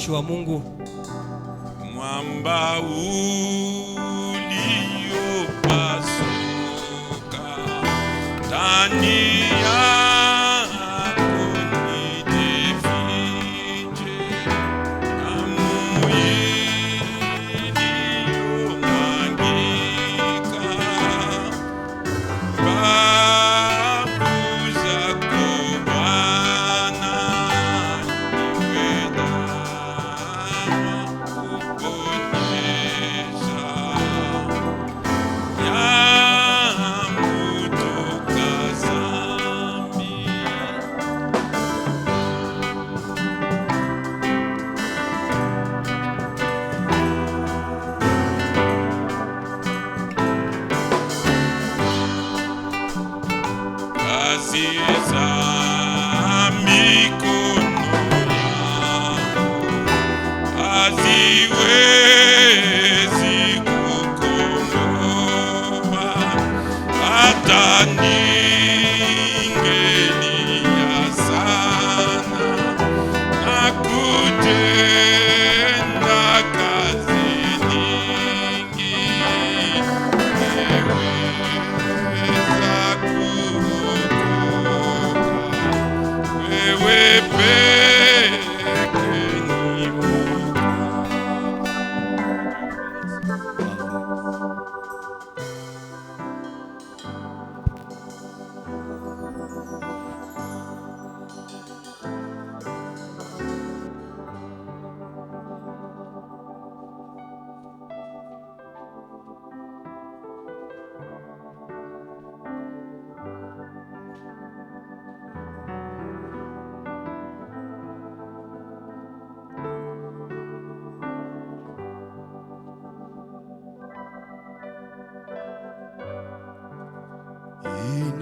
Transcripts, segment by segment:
Wa Mungu. Mwamba uliopasuka ndani yako nijifiche, damu iliyomwagika, babu zako Bwana,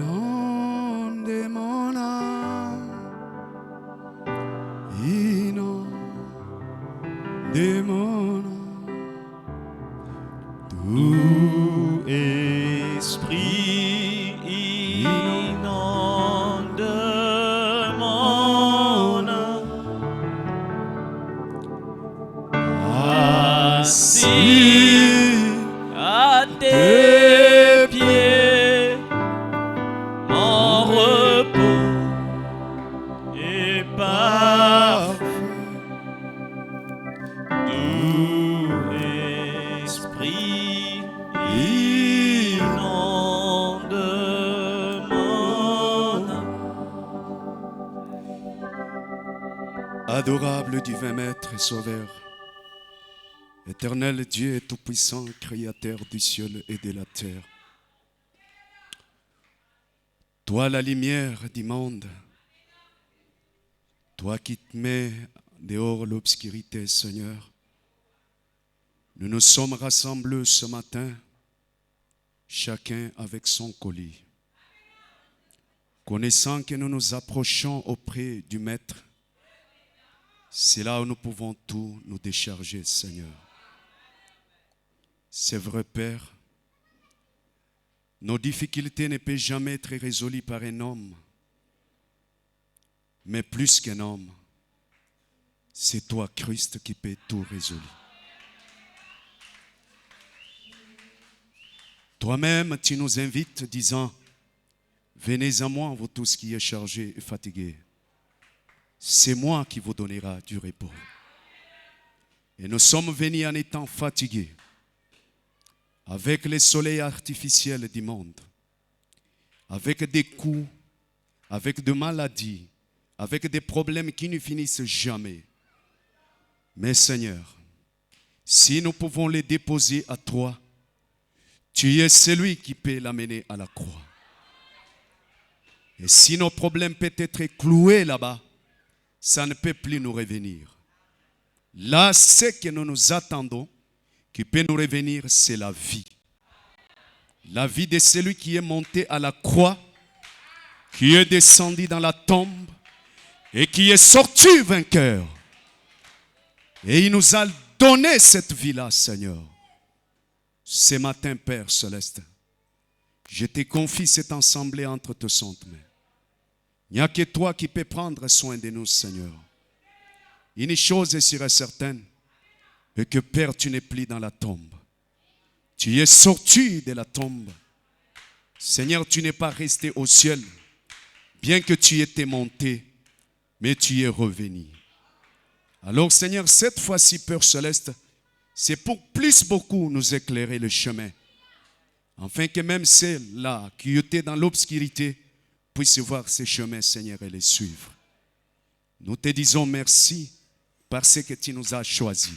Inonde mon âme, inonde mon âme, tout esprit inonde mon âme, assis à tes pieds, mon repos est parfait. Doux esprit inonde mon âme. Adorable divin Maître et Sauveur, éternel Dieu et tout-puissant, créateur du ciel et de la terre, toi la lumière du monde, toi qui te mets dehors l'obscurité, Seigneur, nous nous sommes rassemblés ce matin, chacun avec son colis, connaissant que nous nous approchons auprès du Maître. C'est là où nous pouvons tout nous décharger, Seigneur. C'est vrai, Père, nos difficultés ne peuvent jamais être résolues par un homme, mais plus qu'un homme, c'est toi, Christ, qui peut tout résoudre. Toi-même, tu nous invites disant, venez à moi, vous tous qui êtes chargés et fatigués. C'est moi qui vous donnera du repos. Et nous sommes venus en étant fatigués, avec les soleils artificiels du monde, avec des coups, avec des maladies, avec des problèmes qui ne finissent jamais. Mais Seigneur, si nous pouvons les déposer à toi, tu es celui qui peut l'amener à la croix. Et si nos problèmes peuvent être cloués là-bas, ça ne peut plus nous revenir. Là, ce que nous nous attendons, qui peut nous revenir, c'est la vie. La vie de celui qui est monté à la croix, qui est descendu dans la tombe et qui est sorti vainqueur. Et il nous a donné cette vie-là, Seigneur. Ce matin, Père Céleste, je te confie cette assemblée entre tes saintes mains. Il n'y a que toi qui peux prendre soin de nous, Seigneur. Une chose est sûre et certaine, et que Père, tu n'es plus dans la tombe. Tu es sorti de la tombe. Seigneur, tu n'es pas resté au ciel, bien que tu étais monté, mais tu es revenu. Alors, Seigneur, cette fois-ci, Père Céleste, c'est pour plus beaucoup nous éclairer le chemin, afin que même ceux-là qui étaient dans l'obscurité puissent voir ces chemins, Seigneur, et les suivre. Nous te disons merci parce que tu nous as choisis.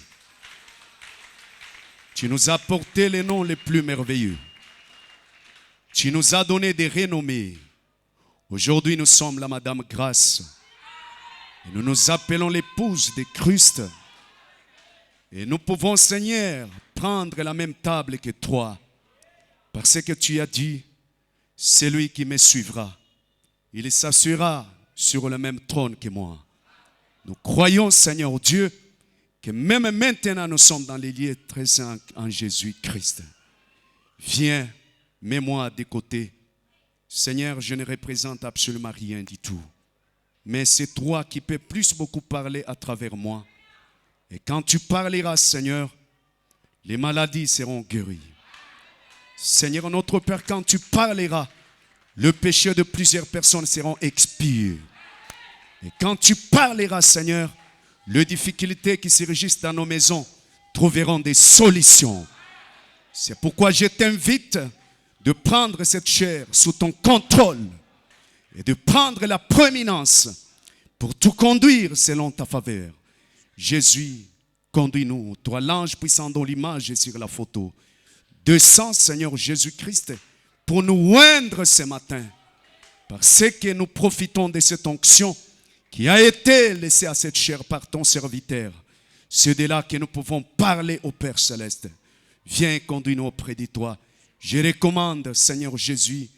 Tu nous as porté les noms les plus merveilleux. Tu nous as donné des renommées. Aujourd'hui, nous sommes la Madame Grâce. Et nous nous appelons l'épouse de Christ. Et nous pouvons, Seigneur, prendre la même table que toi. Parce que tu as dit, celui qui me suivra, il s'assurera sur le même trône que moi. Nous croyons, Seigneur Dieu, que même maintenant nous sommes dans les lieux très saints en Jésus-Christ. Viens, mets-moi de côté. Seigneur, je ne représente absolument rien du tout. Mais c'est toi qui peux plus beaucoup parler à travers moi. Et quand tu parleras, Seigneur, les maladies seront guéries. Seigneur notre Père, quand tu parleras, le péché de plusieurs personnes seront expiés. Et quand tu parleras, Seigneur, les difficultés qui se régissent dans nos maisons trouveront des solutions. C'est pourquoi je t'invite de prendre cette chair sous ton contrôle et de prendre la prééminence pour tout conduire selon ta faveur. Jésus, conduis-nous. Toi, l'ange puissant dont l'image est sur la photo. Descends, Seigneur Jésus-Christ, pour nous oindre ce matin. Parce que nous profitons de cette onction qui a été laissée à cette chair par ton serviteur. C'est de là que nous pouvons parler au Père Céleste. Viens, conduis-nous auprès de toi. Je recommande, Seigneur Jésus,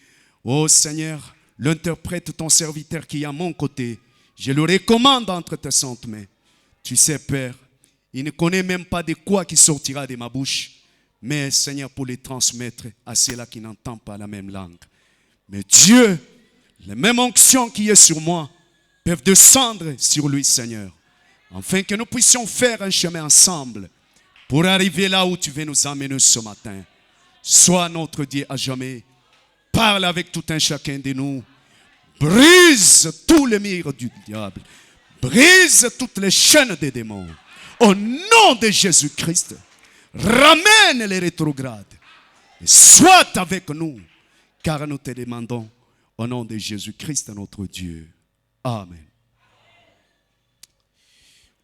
ô Seigneur, l'interprète, ton serviteur qui est à mon côté. Je le recommande entre tes saintes mains. Tu sais, Père, il ne connaît même pas de quoi qui sortira de ma bouche. Mais, Seigneur, pour les transmettre à ceux-là qui n'entendent pas la même langue. Mais Dieu, la même onction qui est sur moi, peuvent descendre sur lui, Seigneur. Afin que nous puissions faire un chemin ensemble pour arriver là où tu veux nous amener ce matin. Sois notre Dieu à jamais. Parle avec tout un chacun de nous. Brise tous les murs du diable. Brise toutes les chaînes des démons. Au nom de Jésus-Christ, ramène les rétrogrades. Et sois avec nous, car nous te demandons au nom de Jésus-Christ, notre Dieu. Amen.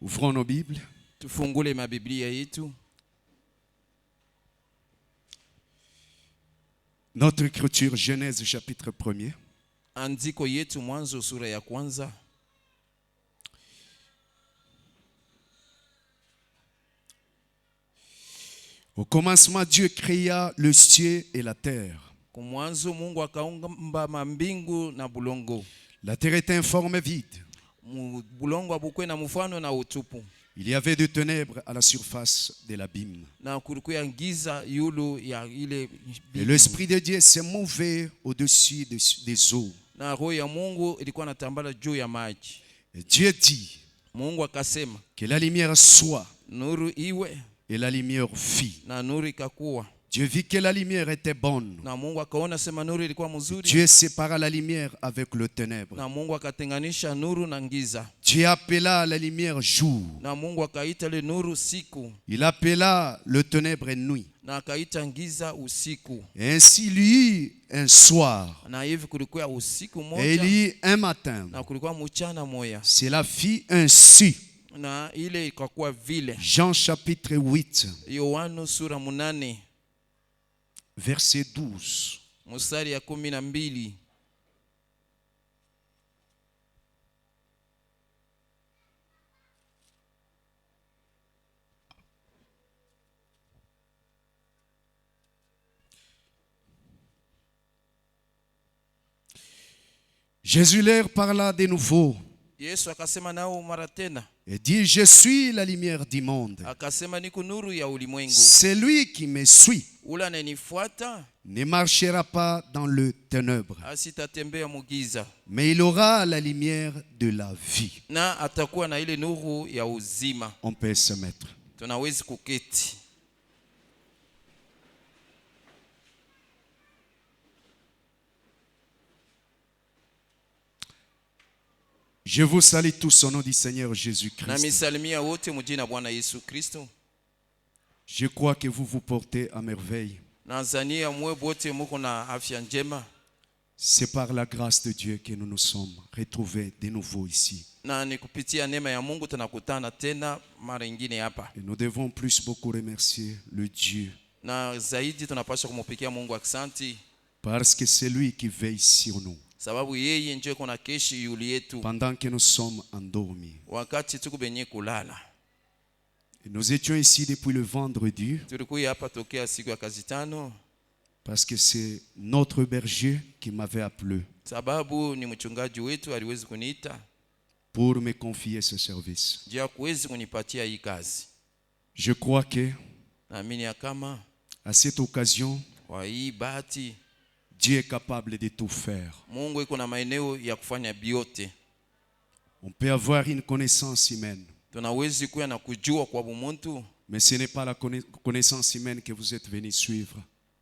Ouvrons nos Bibles. Tufungule mabiblia yetu. Notre écriture, Genèse chapitre 1er. Andiko yetu Mwanzo sura ya kwanza. Au commencement, Dieu créa le ciel et la terre. Kumwanzo Mungu akaumba mambingu na bulongo. La terre était informe vide. Bulongo abukwe na mufano na utupu. Il y avait des ténèbres à la surface de l'abîme. Na kulikuwa giza yulu ya ile. Et l'Esprit de Dieu s'est mouvé au-dessus des eaux. Na roho ya Mungu ilikuwa inatambala juu ya maji. Et Dieu dit, Mungu akasema, que la lumière soit. nuru iwe. Et la lumière fit. Na nuru ikakuwa. Dieu vit que la lumière était bonne. na Mungu akaona sema nuru ilikuwa mzuri, Dieu sépara la lumière avec le ténèbre. na Mungu akatenganisha nuru na giza, Dieu appela la lumière jour. na Mungu akaita ile nuru siku, Il appela le ténèbre nuit. na akaita giza usiku. Et ainsi il y eut un soir Na hivi kulikuwa usiku et il moja y eut un matin. na kulikuwa mchana moya, Cela fit ainsi. na ile ikakuwa vile. Jean chapitre 8, Yohana sura 8 verset 12. mstari ya 12. Jésus leur parla de nouveau Yesu akasema nao mara tena, et dit, je suis la lumière du monde. akasema niko nuru ya ulimwengu, Celui qui me suit ule ananifuata ne marchera pas dans le ténèbre, asitatembea mugiza, mais il aura la lumière de la vie. na atakuwa na ile nuru ya uzima. On peut se mettre. Tunawezi kuketi. Je vous salue tous au nom du Seigneur Na Jésus-Christ. misalimia wote mjina Bwana Yesu Kristo. Je crois que vous vous portez à merveille. Nazania mwe bote muko na afya njema, C'est par la grâce de Dieu que nous nous sommes retrouvés de nouveau ici. na ni kupitia neema ya Mungu tunakutana tena mara nyingine hapa, Et nous devons plus beaucoup remercier le Dieu, na zaidi tunapaswa kumupikia Mungu aksanti, parce que c'est lui qui veille sur nous sababu yeye ndio kuna keshi yuli yetu pendant que nous sommes endormis. wakati tuko benye kulala. Et nous étions ici depuis le vendredi Tulikuwa hapa tokea siku ya kazi tano, parce que c'est notre berger qui m'avait appelé sababu ni mchungaji wetu aliwezi kuniita pour me confier ce service. juu ya kuwezi kunipatia hii kazi. Je crois que Naamini ya kama à cette occasion, kwa hii bahati Dieu est capable de tout faire. Mungu iko na maeneo ya kufanya biote. On peut avoir une connaissance humaine, Tunawezi kuwa na kujua kwa bumuntu, mais ce n'est pas la connaissance humaine que vous êtes venus suivre.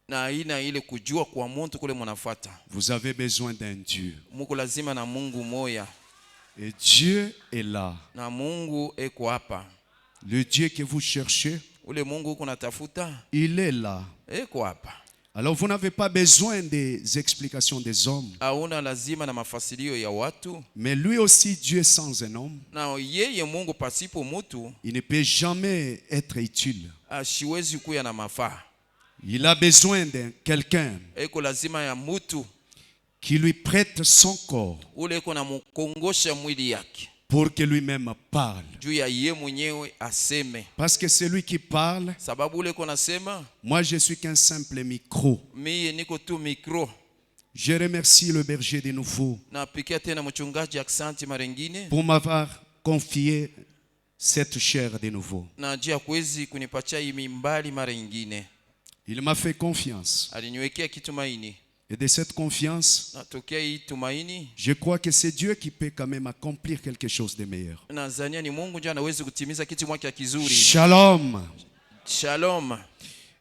na ina ile kujua kwa muntu kule mnafuata. Vous avez besoin d'un Dieu. Muko lazima na Mungu moya, Et Dieu est là. na Mungu eko hapa. Le Dieu que vous cherchez, Ule Mungu uko natafuta il est là. eko hapa. Alors vous n'avez pas besoin des explications des hommes, Hauna lazima na mafasilio ya watu, mais lui aussi, Dieu sans un homme, na yeye Mungu pasipo mutu il ne peut jamais être utile. ashiwezi kuya na mafaa. Il a besoin d'un quelqu'un Eko lazima ya mutu qui lui prête son corps ule eko na mukongosha mwili yake pour que lui-même parle. juu ya ye mwenyewe aseme, Parce que c'est lui qui parle. sababu ule eko nasema Moi, je suis qu'un simple micro. miye niko tu mikro. Je remercie le berger de nouveau Napikia tena mchungaji aksanti mara nyingine, pour m'avoir confié cette chair de nouveau. na juu ya kuwezi kunipatia hii mimbali mara nyingine. Il m'a fait confiance. Aliniwekea kitumaini, Et de cette confiance, na tokea hii tumaini je crois que c'est Dieu qui peut quand même accomplir quelque chose de meilleur. Nazania ni Mungu ndiye anaweza kutimiza kitu mwake kizuri. Shalom. Shalom.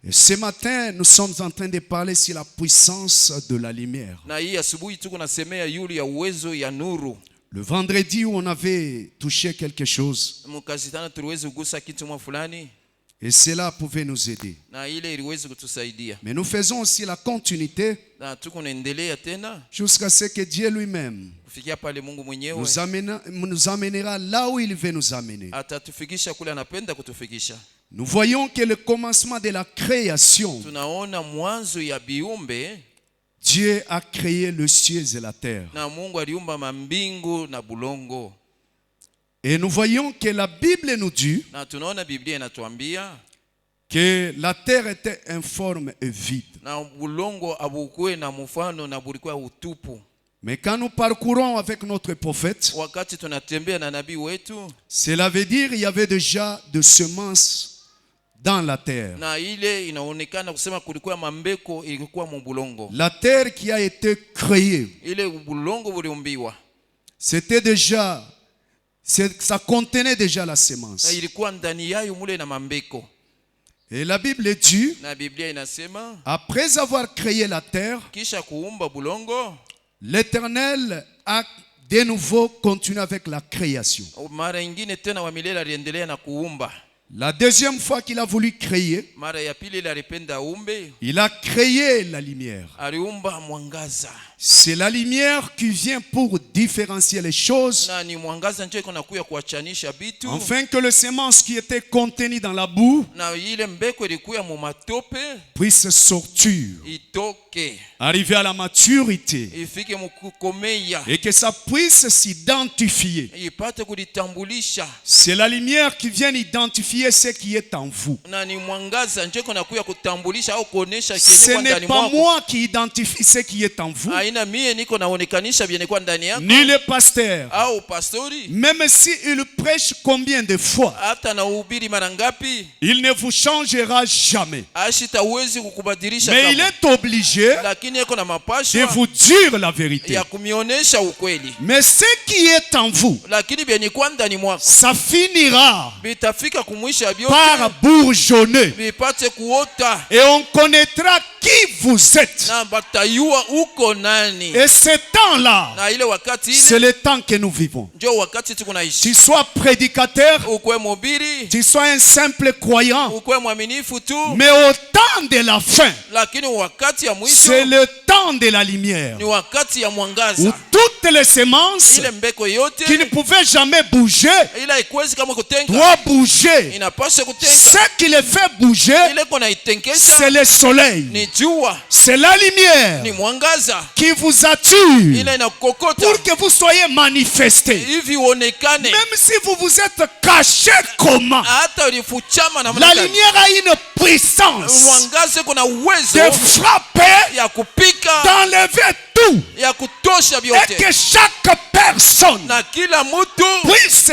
Et ce matin, nous sommes en train de parler sur la puissance de la lumière. Na hii asubuhi tuko nasemea yule ya uwezo ya nuru. Le vendredi où on avait touché quelque chose, Mkazitana tuliweza kugusa kitu mwa fulani, et cela pouvait nous aider. na ile iliweza kutusaidia, Mais nous faisons aussi la continuité na tuko naendelea tena jusqu'à ce que Dieu lui-même kufikia pale Mungu mwenyewe nous amènera là où il veut nous amener. atatufikisha kule anapenda kutufikisha. Nous voyons que le commencement de la création, Tunaona mwanzo ya biumbe, Dieu a créé le ciel et la terre. na Mungu aliumba mambingu na bulongo, Et nous voyons que la Bible nous dit na tunaona Biblia inatuambia que la terre était informe et vide. na bulongo abukwe na mfano na bulikuwa utupu. Mais quand nous parcourons avec notre prophète, Wakati tunatembea na nabii wetu, cela veut dire qu'il y avait déjà de semences dans la terre. na ile inaonekana kusema kulikuwa mambeko ilikuwa mu bulongo. La terre qui a été créée, Ile bulongo buliumbiwa, c'était déjà, ça contenait déjà la na semence. ilikuwa ndani yayo mule na mambeko. Et la Bible dit, Na Biblia inasema après avoir créé la terre, kisha kuumba bulongo, l'Éternel a de nouveau continué avec la création. mara ingine tena wa milele aliendelea na kuumba. La deuxième fois qu'il a voulu créer, Mara ya pili ile alipenda aumbe, il a créé la lumière. aliumba mwangaza. C'est la lumière qui vient pour différencier les choses, Na ni mwangaza ndio iko nakuya kuachanisha bitu. afin que le semence qui était contenu dans la boue Na ile mbeko ilikuya mu matope puisse sortir, itoke, arriver à la maturité, ifike mukukomeya, et que ça puisse s'identifier. ipate kulitambulisha. C'est la lumière qui vient identifier ce qui est en vous. Na ni mwangaza ndio iko nakuya kutambulisha au kuonesha Ce kenye kwa n'est ndani pas mwako. moi qui identifie ce qui est en vous, Aina mie niko naonekanisha vyenye kwa ndani yako ni le pasteur. au pastori, Même si il prêche combien de fois, hata na uhubiri mara ngapi, il ne vous changera jamais. ashita uwezi kukubadilisha Mais il kama, est obligé lakini iko na de mapasho vous dire la vérité. ya kumionesha ukweli. Mais ce qui est en vous, Lakini vyenye kwa ndani mwako ça finira vitafika kumwisha vyote, par bourgeonner. vipate kuota Et on connaîtra qui vous êtes. na batayua uko nani. Et ce temps-là, Na ile wakati c'est ile le temps que nous vivons. ndio wakati tuko naishi. Tu sois prédicateur, Ukwe mhubiri, tu sois un simple croyant, ukwe mwaminifu tu, mais au temps de la fin, lakini wakati ya mwisho c'est le temps de la lumière, ni wakati ya où mwangaza. toutes les semences Ile mbeko yote qui ne pouvaient jamais bouger ila ikwezi kama kutenga, doivent bouger. inapaswa kutenga. Ce qui les fait bouger, Ile kona itenkesha c'est le soleil, ni jua, c'est la lumière ni mwangaza, qui vous attire ile inakukokota pour que vous soyez manifestés. hivi uonekane. Même si vous vous êtes caché comment, Hata ulifuchama na la mwangaza, lumière a une puissance mwangaza kuna de uwezo frapper, ya kupika, d'enlever tout, ya kutosha et vyote, que chaque personne na kila mtu puisse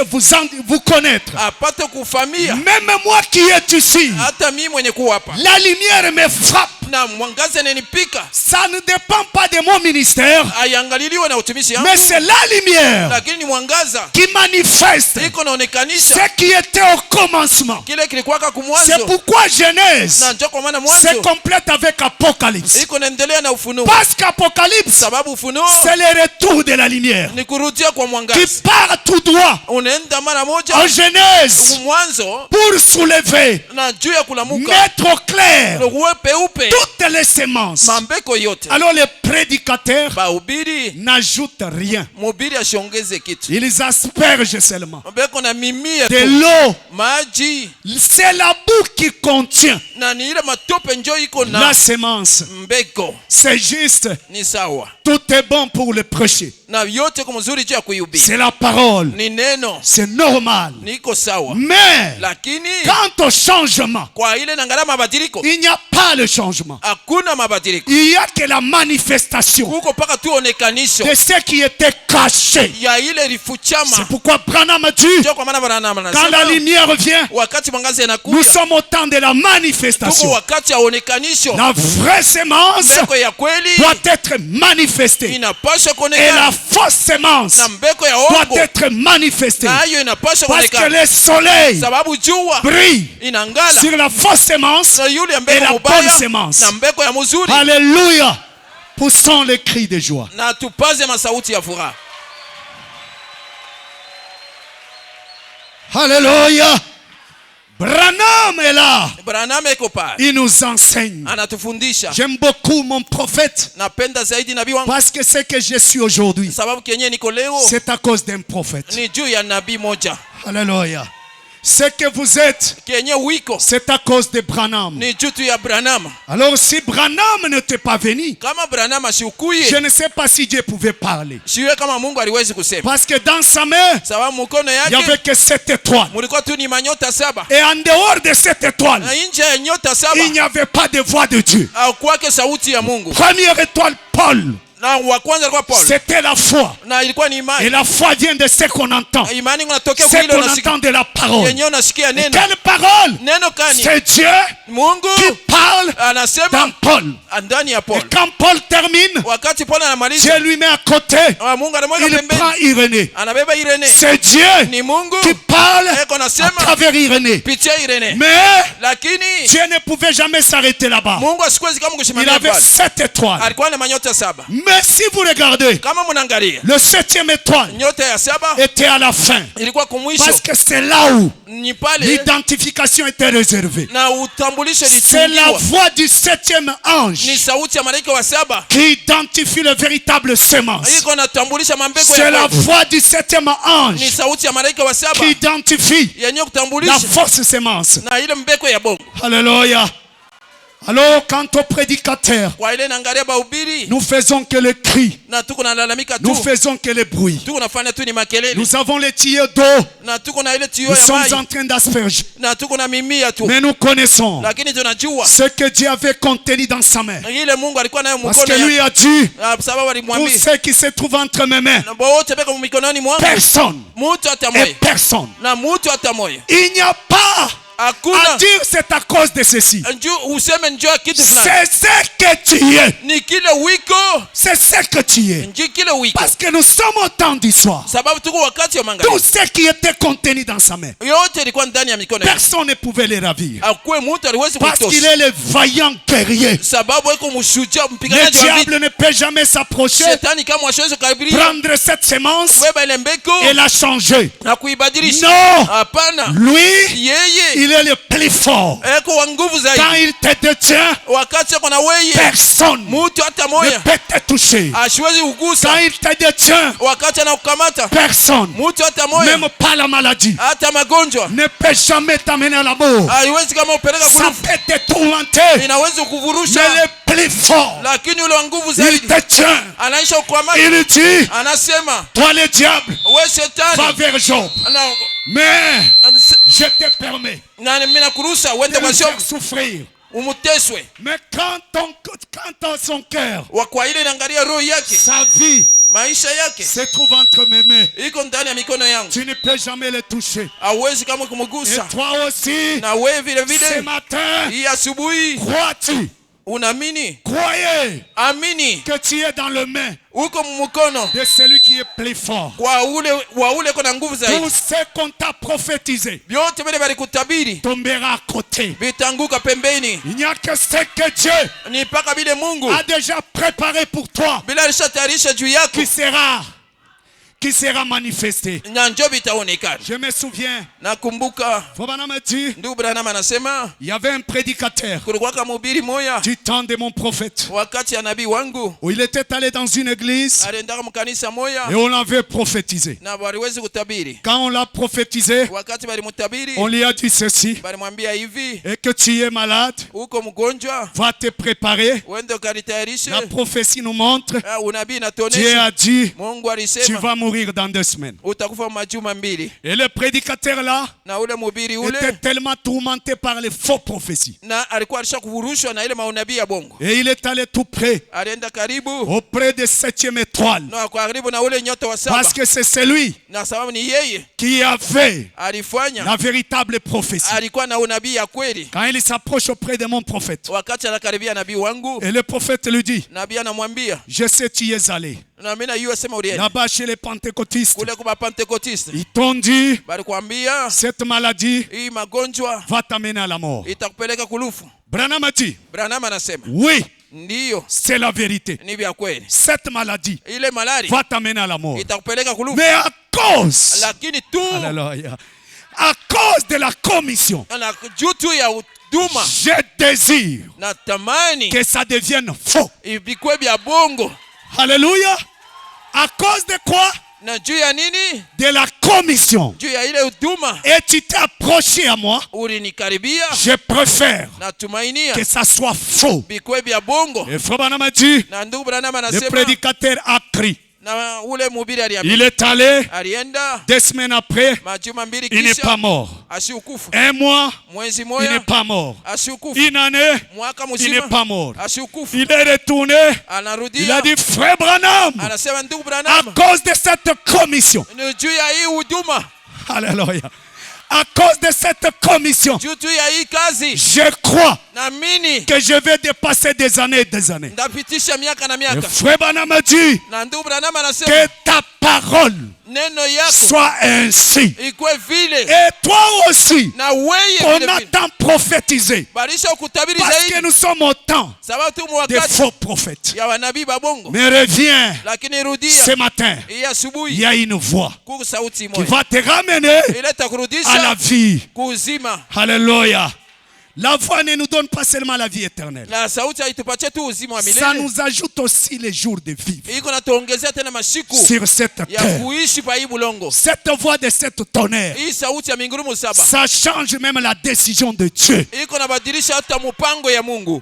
vous connaître. apate kufamia. Même moi qui est ici, Hata mimi mwenye kuwa hapa la lumière me frappe. na mwangaza inanipika, Ça ne dépend pas de mon ministère, aiangaliliwe na utumishi yangu, mais c'est la lumière lakini ni mwangaza qui manifeste iko naonekanisha ce qui était au commencement. kile kilikuwaka C'est kumwanzo, pourquoi Genèse na ndio kwa maana se mwanzo complète avec Apocalypse. iko naendelea na Ufunuo, Parce qu'Apocalypse, sababu Ufunuo c'est le retour de la lumière ni kurudia kwa qui mwangaza, part tout droit unaenda mara moja en Genèse mwanzo pour soulever, na juu ya kulamuka mettre au clair uwe peupe toutes les semences. mambeko yote. Alors les prédicateurs Bahubiri n'ajoutent rien. mhubiri asiongeze kitu, Ils aspergent seulement mbeko na mimia de tu l'eau. maji, C'est la boue qui contient na ni ile matope njo iko la na semence. mbeko. C'est juste. Ni sawa Tout est bon pour le prêcher. na yote kwa mzuri juu ya kuihubiri, C'est la parole. ni neno, C'est normal. niko sawa, Mais lakini quant au changement, kwa ile nangala mabadiliko il n'y a pas le changement. hakuna mabadiliko, Il n'y a que la manifestation huko paka tu onekanisho de ce qui était caché. ya ile C'est lifuchama. pourquoi Branham a dit, Ndio kwa maana Branham quand la anasema lumière vient, wakati mwangaza nous inakuja, sommes au temps de la tuko manifestation. wakati ya onekanisho. La vraie semence Mbeko ya kweli doit être manifestée. inapaswa Et la kuonekana fausse semence na mbeko ya doit ongo être manifestée. nayo inapaswa Parce que kuonekana, le soleil sababu jua brille inangala sur la fausse semence na yule ya et mbeko la bonne mubaya semence. na mbeko ya mzuri, Alléluia. Poussons les cris de joie. na tupaze masauti ya furaha. Alléluia. Branham est là. Branham iko pale Il nous enseigne. anatufundisha. J'aime beaucoup mon prophète Napenda zaidi nabii wangu parce que ce que je suis aujourd'hui, sababu kenye niko leo c'est à cause d'un prophète. ni juu ya nabii moja. Alléluia. Ce que vous êtes, Kenye wiko c'est à cause de Branham. ni juu tu ya Branham. Alors si Branham n'était pas venu, Kama Branham je asiukuye, ne sais pas si Dieu pouvait parler. siwe kama Mungu aliwezi kusema, Parce que dans sa main, sababu mkono il n'y yake avait que 7 étoiles. mulikuwa tu ni manyota saba, Et en dehors de cette étoile, na nje ya nyota saba il n'y avait pas de voix de Dieu. au kwake sauti ya Mungu. Première étoile, Paul. Na wa kwanza alikuwa Paul. C'était la foi. Na ilikuwa ni Et imani. la foi vient de ce qu'on entend. Imani inatokea Ce kwa ile qu'on unasikia. entend de la parole. Yenye unasikia Et neno. quelle parole? Neno kani? C'est Dieu Mungu qui parle anasema dans Paul. ndani ya Paul. Et quand Paul termine, Wakati Paul anamaliza, Dieu lui met à côté. Mungu anamweka Il pembeni. prend Irénée. Anabeba Irene. C'est Dieu Ni Mungu qui parle eko à nasema travers Irénée. pitia Irene. Mais Lakini Dieu ne pouvait jamais s'arrêter là-bas. Mungu asikuwezi kama Il kushimamia avait pale. 7 étoiles. Alikuwa na manyota 7. Mais si vous regardez, Kama mnaangalia, le 7e étoile nyota ya 7 était à la fin. ilikuwa kumwisho. Parce que c'est là où Ni pale l'identification était réservée. na utambulisho C'est la litungiwa. voix du 7e ange Ni sauti ya malaika wa 7 qui identifie le véritable semence. iko natambulisha mambeko C'est ya la kweli. voix du 7e Ni ange sauti ya malaika wa 7 qui identifie yenye la kutambulisha fausse semence. na ile mbeko ya bongo. Alléluia. Alors, quant aux prédicateurs, Kwa ile naangalia bahubiri nous faisons que le cri, na tuko nalalamika tu. nous faisons que le bruit. Tuko nafanya tu ni makelele. Nous avons les tuyaux d'eau, Na tuko na ile tio nous ya sommes mai. en train d'asperger. Na tuko na mimia tu. Mais nous connaissons Lakini tunajua ce que Dieu avait contenu dans sa main. ile Mungu alikuwa nayo Parce mkono que lui yake. a dit, Na sababu tout alimwambia ce qui se trouve entre mes mains, na wote beka mikononi mwangu. personne Mutu hata et moja. personne. Na mutu hata moja. Il n'y a pas à Hakuna dire c'est à cause de ceci. useme njoo kitu fulani. C'est ce que tu es. Ni kile wiko, C'est ce que tu es. nji kile wiko. Parce que nous sommes au temps du soir. Sababu tuko wakati wa Tout magharibi. ce qui était contenu dans sa main, Yote ilikuwa ndani ya mikono yake. personne ne pouvait les ravir. Akuwe mutu aliwezi Parce qu'il kutosha. est le vaillant guerrier. Sababu iko mshujaa Le mpiganaji wa vita. diable ne peut jamais s'approcher, Shetani kama ashaweza kukaribia prendre cette semence kubeba ile mbeko et la changer. na kuibadilisha. Non! Hapana. Lui, Yeye il est le plus fort. eko wa nguvu Quand zaidi. il te détient, Wakati ako na weye personne mutu hata ne moja peut te toucher. asiwezi Quand kugusa. il te détient, Wakati anakukamata personne, mutu hata moja même pas la maladie, hata magonjwa ne peut jamais t'amener à la mort. haiwezi kama upeleka Ça kurufu. peut te tourmenter, Inaweza mais kuvurusha, le plus fort, lakini ule wa nguvu il zaidi te tient. anaisha kukamata. Il dit, Anasema toi le diable, we va shetani vers Job. Mais je te permets na mimi nakuruhusa de uende kwa le faire Job souffrir. umuteswe. Mais quand son cœur, Kwa ile inaangalia roho yake, sa vie maisha yake se trouve entre mes mains, iko ndani ya mikono yangu, tu ne peux jamais le toucher. hauwezi kama Et kumgusa. toi aussi, Na wewe vile ce vile matin, hii asubuhi crois-tu, unaamini, croyez amini que tu es dans les mains uko mkono de celui qui est plus fort. kwa ule wa ule iko na nguvu Tout zaidi. ce qu'on t'a prophétisé Vyote vile balikutabiri tombera à côté. vitanguka pembeni. Il n'y a que ce que Dieu Ni mpaka vile Mungu a déjà préparé pour toi bila alishatayarisha juu yako qui sera manifesté. na njoo vitaonekana. Je me souviens, Nakumbuka Fobana me dit, ndugu Branham anasema il y avait un prédicateur kulikuwa kama mhubiri moya du temps de mon prophète wakati ya nabii wangu où il était allé dans une église aliendaka mkanisa moya et on l'avait prophétisé. na waliwezi kutabiri. Quand on l'a prophétisé, Wakati balimtabiri on lui a dit ceci, balimwambia hivi, et que tu es malade, uko mgonjwa, va te préparer. uende ukalitayarishe. La prophétie nous montre, Unabii Dieu inatuonesha a dit, Mungu tu alisema vas mourir dans 2 semaines. utakufa majuma 2. Et le prédicateur là Na ule mhubiri était ule tellement tourmenté par les faux prophéties. na alikuwa alishakuvurushwa na ile maunabii ya bongo. Et il est allé tout près, Alienda karibu auprès de 7e étoile. na karibu na ule nyota wa Parce 7, que c'est celui na sababu ni yeye qui avait alifanya, la véritable prophétie. alikuwa na unabii ya kweli. Quand il s'approche auprès de mon prophète, Wakati anakaribia nabii wangu, et le prophète lui dit, nabii anamwambia, je sais tu y es allé. na mimi najua sema ulienda Là-bas chez les pentecôtistes, kule kwa Pentecoste, ils t'ont dit, balikwambia cette maladie hii magonjwa va t'amener à la mort. itakupeleka kulufu. Branham a dit, Branham anasema oui, ndiyo, c'est la vérité. ni vya kweli, Cette maladie ile malari va t'amener à la mort. itakupeleka kulufu, Mais à cause, lakini tu alléluia, à cause de la commission, na juu tu ya huduma je désire na tamani que ça devienne faux. ivikwe vya bongo. Alléluia. À cause de quoi? Na juu ya nini? De la commission. Juu ya ile huduma Et tu t'es approché à moi. ulinikaribia, Je préfère na tumainia que ça soit faux. vikwe vya bongo. Et Frère Branham a dit, Na ndugu Branham le anasema, prédicateur a crié. na ule mhubiri Il aliamini. est allé, Alienda 2 semaines après, majuma mbili il n'est pas kisha mort. asiukufu. 1 mois, Mwezi il n'est moja pas mort. asiukufu. Une année, Mwaka il n'est mzima pas mort. asiukufu. Il est retourné, il a Anarudia dit, frère Branham, anasema, ndugu à Branham, cause de cette commission, ni juu ya hii huduma, alléluia, à cause de cette commission, juu tu ya hii kazi, je crois naamini que je vais dépasser des années et des années. ndapitisha miaka na Le miaka. frère Branham me dit Na ndugu Branham anasema que ta parole neno yako soit ainsi. ikuwe vile, Et toi aussi, na weye on vile a vile. tant prophétisé. Barisha kutabiri Parce que zaidi, nous sommes au temps sababu tu des mwakati faux prophètes. ya wanabii babongo. Mais reviens, Lakini ce rudia matin, hii il asubuhi, y a une voix kuku sauti qui moja va te ramener ile à la takurudisha vie. kuuzima, Alléluia. La voix ne nous donne pas seulement la vie éternelle. na sauti haitupatie tu uzima wa Ça milele, nous ajoute aussi les jours de vivre iko natuongezea tena mashiku sur cette ya terre. kuishi pa hii bulongo. Cette voix de cette tonnerre, Hii sauti ya mingurumu saba ça change même la décision de Dieu. iko nabadilisha hata mpango ya Mungu.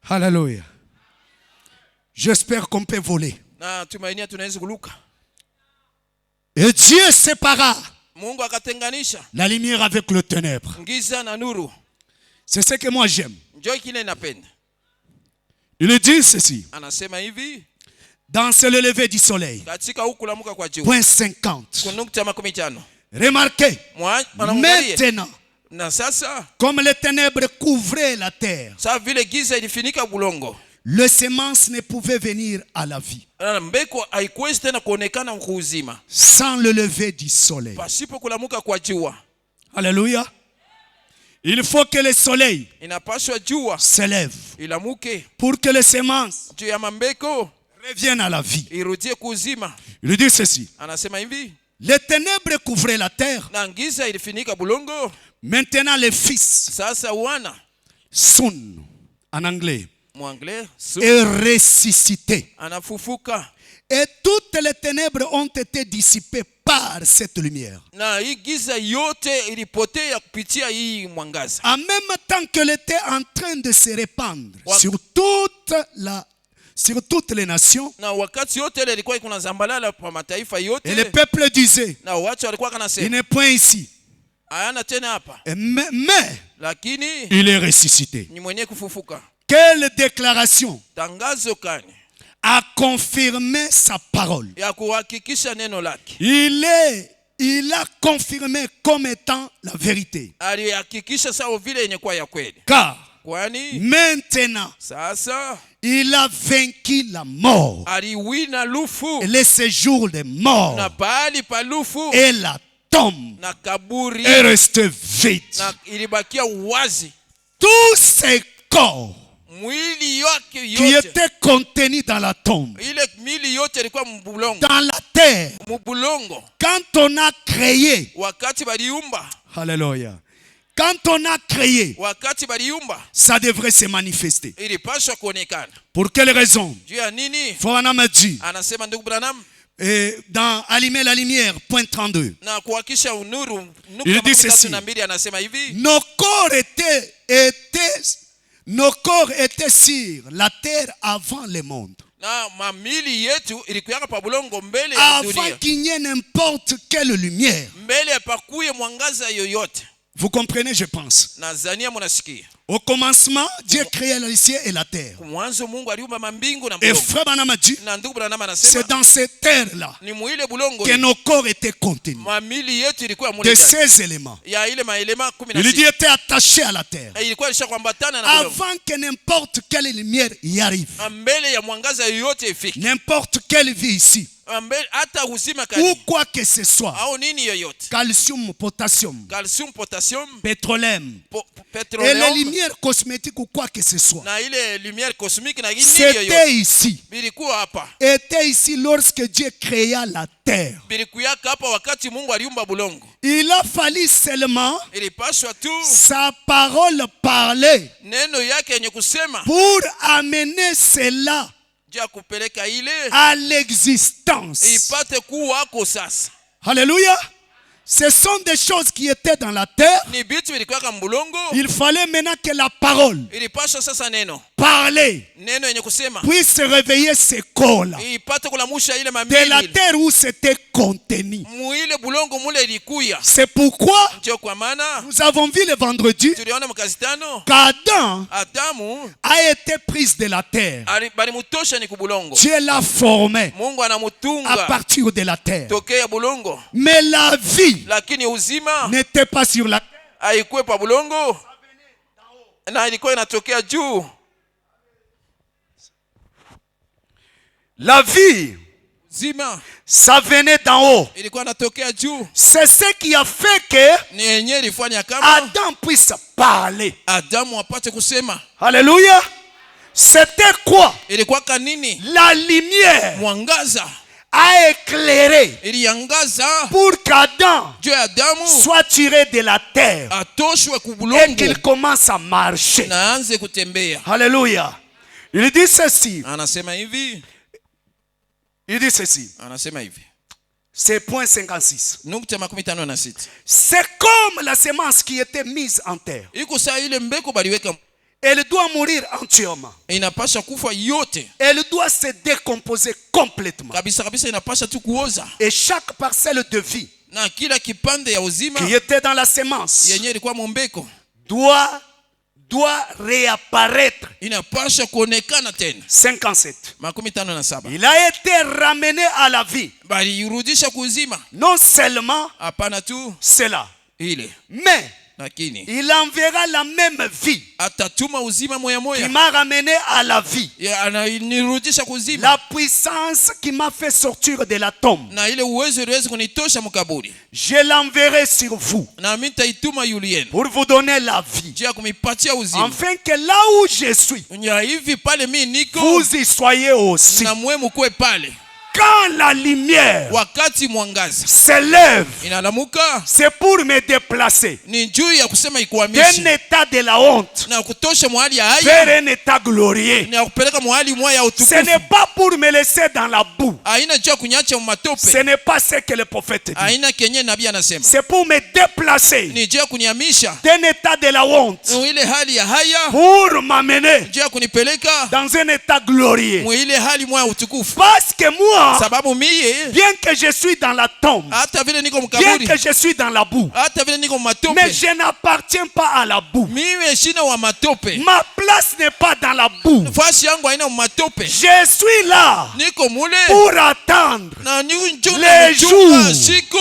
Alléluia. J'espère qu'on peut voler. Na tumainia tunaweza kuluka. Et Dieu sépara Mungu akatenganisha la lumière avec le ténèbre. giza na nuru. C'est ce que moi j'aime. Njoo kile napenda. Il dit ceci. Anasema hivi Dans le lever du soleil, katika huku lamuka kwa jua point 50. kunukta 15. Remarquez, Mwangalie maintenant, na sasa comme les ténèbres couvraient la terre, saa vile giza ilifinika bulongo, le semence ne pouvait venir à la vie na mbeko haikuwezi tena kuonekana kuuzima sans le lever du soleil. pasipo kulamuka kwa jua. Alléluia. Il faut que le soleil Inapaswa jua s'élève ilamuke pour que les semences juu ya mambeko reviennent à la vie. irudie kuuzima. Il dit ceci. Anasema hivi, Les ténèbres couvraient la terre. na giza ilifinika bulongo, Maintenant les fils, sasa wana son en anglais, mwangle est ressuscité. anafufuka, Et toutes les ténèbres ont été dissipées par cette lumière. na hii giza yote ilipotea kupitia hii mwangaza. En même temps qu'elle était en train de se répandre sur toutes les nations, Na wakati yote ile ilikuwa iko zambalala kwa mataifa et yote, le peuple disait, na watu walikuwa il kanasema n'est point ici, hayana tena hapa, mais lakini il est ressuscité. ni mwenye kufufuka. Quelle déclaration Tangazo kani a confirmé sa parole. ya kuhakikisha neno lake, Il a confirmé comme étant la vérité. alihakikisha sawa vile yenye kuwa ya kweli, Car kwani maintenant, sasa il a vaincu la mort, aliwina lufu le séjour des morts na pahali pa lufu et la tombe na kaburi est resté vide. na ilibakia wazi. Tous ces corps Mwili yake qui yote, étaient contenus dans la tombe, ile mili yote ilikuwa mbulongo, dans la terre, mbulongo. quand on a créé, Wakati baliumba, alléluia, quand on a créé, wakati baliumba ça devrait se manifester. ilipaswa kuonekana. Pour quelle raison? Juu ya nini? Frère m'a dit, Anasema ndugu Branham, dans Allumer la lumière, point 32, na kuhakisha unuru Il dit ceci. 32 anasema hivi, nos corps étaient sur la terre avant le monde. na mamili yetu ilikuwa pa bulongo mbele ya Avant dunia, qu'il n'y ait n'importe quelle lumière. mbele ya pakuye mwangaza yoyote. Vous comprenez, je pense. Nazania munasikia, Au commencement, Dieu créa le ciel et la terre. mwanzo Mungu aliumba mambingu na Et bulongo. frère Branham a dit, Na ndugu Branham c'est anasema dans cette terre-là ni muile bulongo que nos corps étaient contenus. mamili yetu ilikuwa De mule ndani ces éléments. ya ile maelema Il dit 16, était attaché à la terre. ilikuwa ilishakwambatana na bulongo Avant que n'importe quelle lumière y arrive. mbele ya mwangaza yoyote ifike, N'importe quelle vie ici. mbele hata uzima Ou kani quoi que ce soit. au nini yoyote, Calcium, potassium, calcium, potassium, pétrole. Et les petroleum lumières cosmétiques ou quoi que ce soit. na ile lumière cosmique na nini C'était yoyote ici. bilikuwa hapa, Était ici lorsque Dieu créa la terre. bilikuyaka hapa wakati Mungu aliumba bulongo. Il a fallu seulement Ilipaswa tu sa parole parler neno yake yenye kusema pour amener cela juu ya kupeleka ile à l'existence. ipate kuwako sasa. Alléluia. Ce sont des choses qui étaient dans la terre. Ni bitu vilikuwa mbulongo. Il fallait maintenant que la parole, Ilipasha sasa neno parler, neno yenye kusema puisse réveiller ces corps-là ipate kulamusha ile de la mamili terre où c'était contenu. muile bulongo mule ilikuya. C'est pourquoi Ndio kwa maana nous avons vu le vendredi tuliona mkazi tano qu'Adam Adamu a été prise de la terre. balimutosha ni kubulongo. Dieu l'a formé Mungu à anamutunga partir de la terre. tokea bulongo, Mais la vie lakini uzima n'était pas sur la terre. haikuwe pa bulongo na ilikuwa inatokea juu. La vie, Uzima ça venait d'en haut. ilikuwa inatokea juu. C'est ce qui a fait que Ni yenyewe ilifanya kama Adam puisse parler. Adamu apate kusema. Alléluia. C'était quoi? Ilikuwa kanini? La lumière Mwangaza a éclairé iliangaza pour qu'Adam juu ya Adamu soit tiré de la terre atoshwe et kubulongo qu'il commence à marcher. na anze kutembea. Alléluia. Il dit ceci. Anasema hivi, Il dit ceci. anasema hivi. C'est point 56. Nukta 56. C'est comme la semence qui était mise en terre. Iko saa ile mbeko baliweka Elle doit mourir entièrement. inapasha kufa yote. Elle doit se décomposer complètement. Kabisa kabisa inapasha tu kuoza. Et chaque parcelle de vie Na kila kipande ya uzima qui était dans la semence yenye ilikuwa mombeko doit réapparaître. inapasha kuonekana tena. 57. 57. Il a été ramené à la vie. Balirudisha kuzima. Non seulement Hapana tu cela, ile, mais lakini il enverra la même vie atatuma uzima moya qui moya. m'a ramené à la vie. Ananirudisha kuzima. La puissance qui m'a fait sortir de la tombe. Na ile uwezo iliweza kunitosha mkaburi. Je l'enverrai sur vous Na mimi nitaituma yule yenu. pour vous donner la vie. Jia kumipatia uzima. Afin que là où je suis, Nya hivi pale mimi niko vous y soyez aussi. na mwe mkwe pale. Quand la lumière Wakati mwangaza s'élève, inalamuka c'est pour me déplacer ni juu ya kusema d'un ikuhamishe état de la honte na kutosha mahali ya vers haya un état glorieux. na kupeleka mahali moya ya Ce utukufu. n'est pas pour me laisser dans la boue. Haina juu ya kunyacha Ce matope. n'est pas ce que le prophète dit. Haina kenye nabii anasema. C'est pour me déplacer Ni juu ya kunihamisha d'un état de la honte ile hali ya haya pour m'amener juu ya kunipeleka dans un état glorieux. ile hali moya ya utukufu. Parce que moi, Sababu mie bien que je suis dans la tombe, hata vile niko bien mkaburi, que je suis dans la boue, hata vile niko matope, mais je n'appartiens pas à la boue. mimi shina wa matope. Ma place n'est pas dans la boue. Fasi yangu haina matope. Je suis là Niko mule pour attendre na les jours siku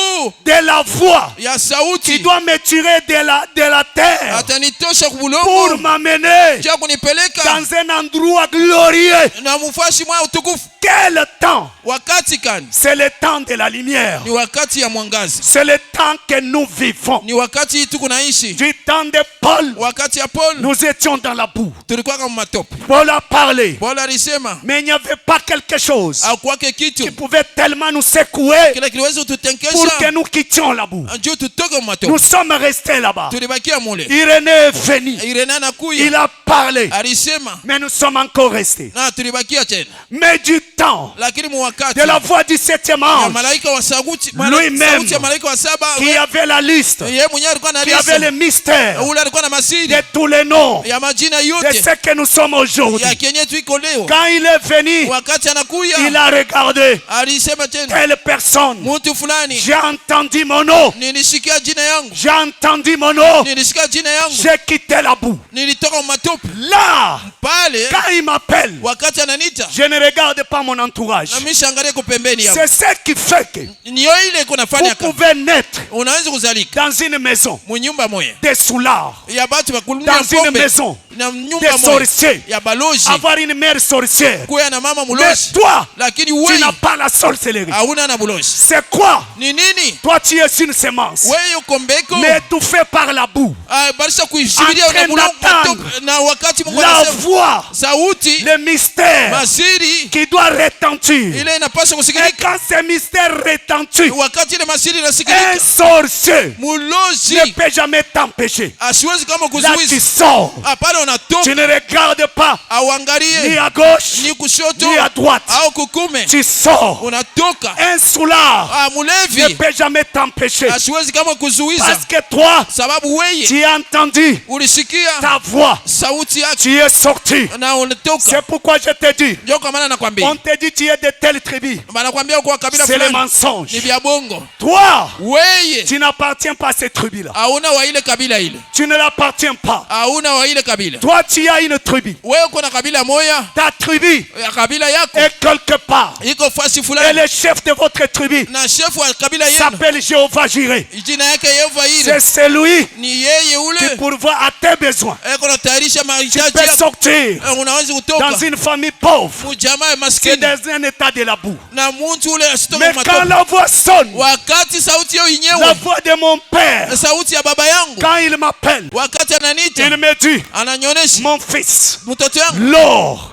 de la voix ya qui sauti doit me tirer de la terre atanitosha pour kubulongo m'amener jia kunipeleka dans un endroit glorieux. na mufasi mwa utukufu. Quel temps? Wakati kani? C'est le temps de la lumière. Ni wakati ya mwangazi. C'est le temps que nous vivons. Ni wakati tuko naishi. Du temps de Paul, Wakati ya Paul nous étions dans la boue. tulikuwa kama matope. Paul a parlé, Paul alisema mais il n'y avait pas quelque chose akwake kitu qui pouvait tellement nous secouer kile kiliweza pour que tutenkesha nous quittions la boue. njoo tutoke Nous matope. sommes restés là-bas. Tulibakia mule. Irénée est venu. Irene Il anakuya a parlé, alisema mais nous sommes encore restés. na tulibakia tena. Mais du temps Lakini mu wakati de la voix du septième ya ange malaika wa sauti Lui-même, sauti ya malaika wa saba qui avait la liste, yeye mwenyewe alikuwa na qui avait le lista mystère ule alikuwa na masiri de tous les noms ya majina de yote ce que nous sommes aujourd'hui. ya kenye tuiko leo. Quand il est venu, Wakati il anakuya a regardé alisema tena telle personne. mtu fulani, J'ai entendu mon nom. nilisikia jina yangu, J'ai entendu mon nom. nilisikia jina yangu, J'ai quitté la boue. nilitoka matope Là, pale. quand il m'appelle, Wakati ananita je ne regarde pas mon entourage. na mimi shangalie kwa pembeni yangu, C'est ce qui fait que niyo ile iko nafanya vous kama pouvez naître unaweza kuzalika dans une maison munyumba moya des soulards, ya batu bakulumia dans une pombe maison na des nyumba moya sorciers, ya baloji avoir une mère sorcière. kuya na mama Mais muloji, toi, lakini tu wewe n'as pas la sorcellerie. hauna na buloji. C'est quoi? Ni nini? Toi, tu es une semence, Wewe uko mbeko mais étouffée par la boue. barisha kuishibilia En train na mulongo d'attendre matope, na wakati Mungu La anasema voix, sauti le mystère masiri qui doit retentir. ile inapaswa Et kusikilika. quand ce mystère retentit, Wakati ile masiri un inasikilika, sorcier muloji ne peut jamais t'empêcher. asiwezi kama Là, tu kuzuiza. sors. Hapana, unatoka Tu ne regardes pas ni auangalie à gauche ni kushoto ni à droite. au kukume. Tu sors. Unatoka. Un soulard ne Mulevi peut jamais t'empêcher. asiwezi kama kuzuiza, Parce que toi, sababu weye tu as entendu ulisikia ta voix. sauti yake Tu es sorti. na unatoka. C'est pourquoi je te dis, Ndio kwa maana nakwambia, on te dit tu es de telle tribu. banakwambia uko kabila C'est le fulani, mensonge. ni vya bongo. Toi, Weye tu n'appartiens pas à cette tribu-là. hauna wa ile kabila ile, Tu ne l'appartiens pas. hauna wa ile kabila. Toi, tu as une tribu. Wewe uko na kabila moya, Ta tribu ya kabila yako est quelque part. iko fasi Et fulani, le chef de votre tribu na shefu wa kabila yenu s'appelle Jéhovah Jireh. jina yake Yehova ile C'est celui ni yeye qui ule pourvoit à tes besoins. eko natayarisha Tu mahitaji peux yako. sortir Unaweza dans kutoka une famille pauvre. mujamaa C'est maskini dans un état de la boue. na muntu ule asitoka Mais quand matope. la voix sonne, Wakati sauti hiyo la yenyewe, voix de mon père, sauti ya baba yangu, quand il m'appelle, wakati ananiita il me dit, ananionyesha, mon fils, mtoto yangu, l'or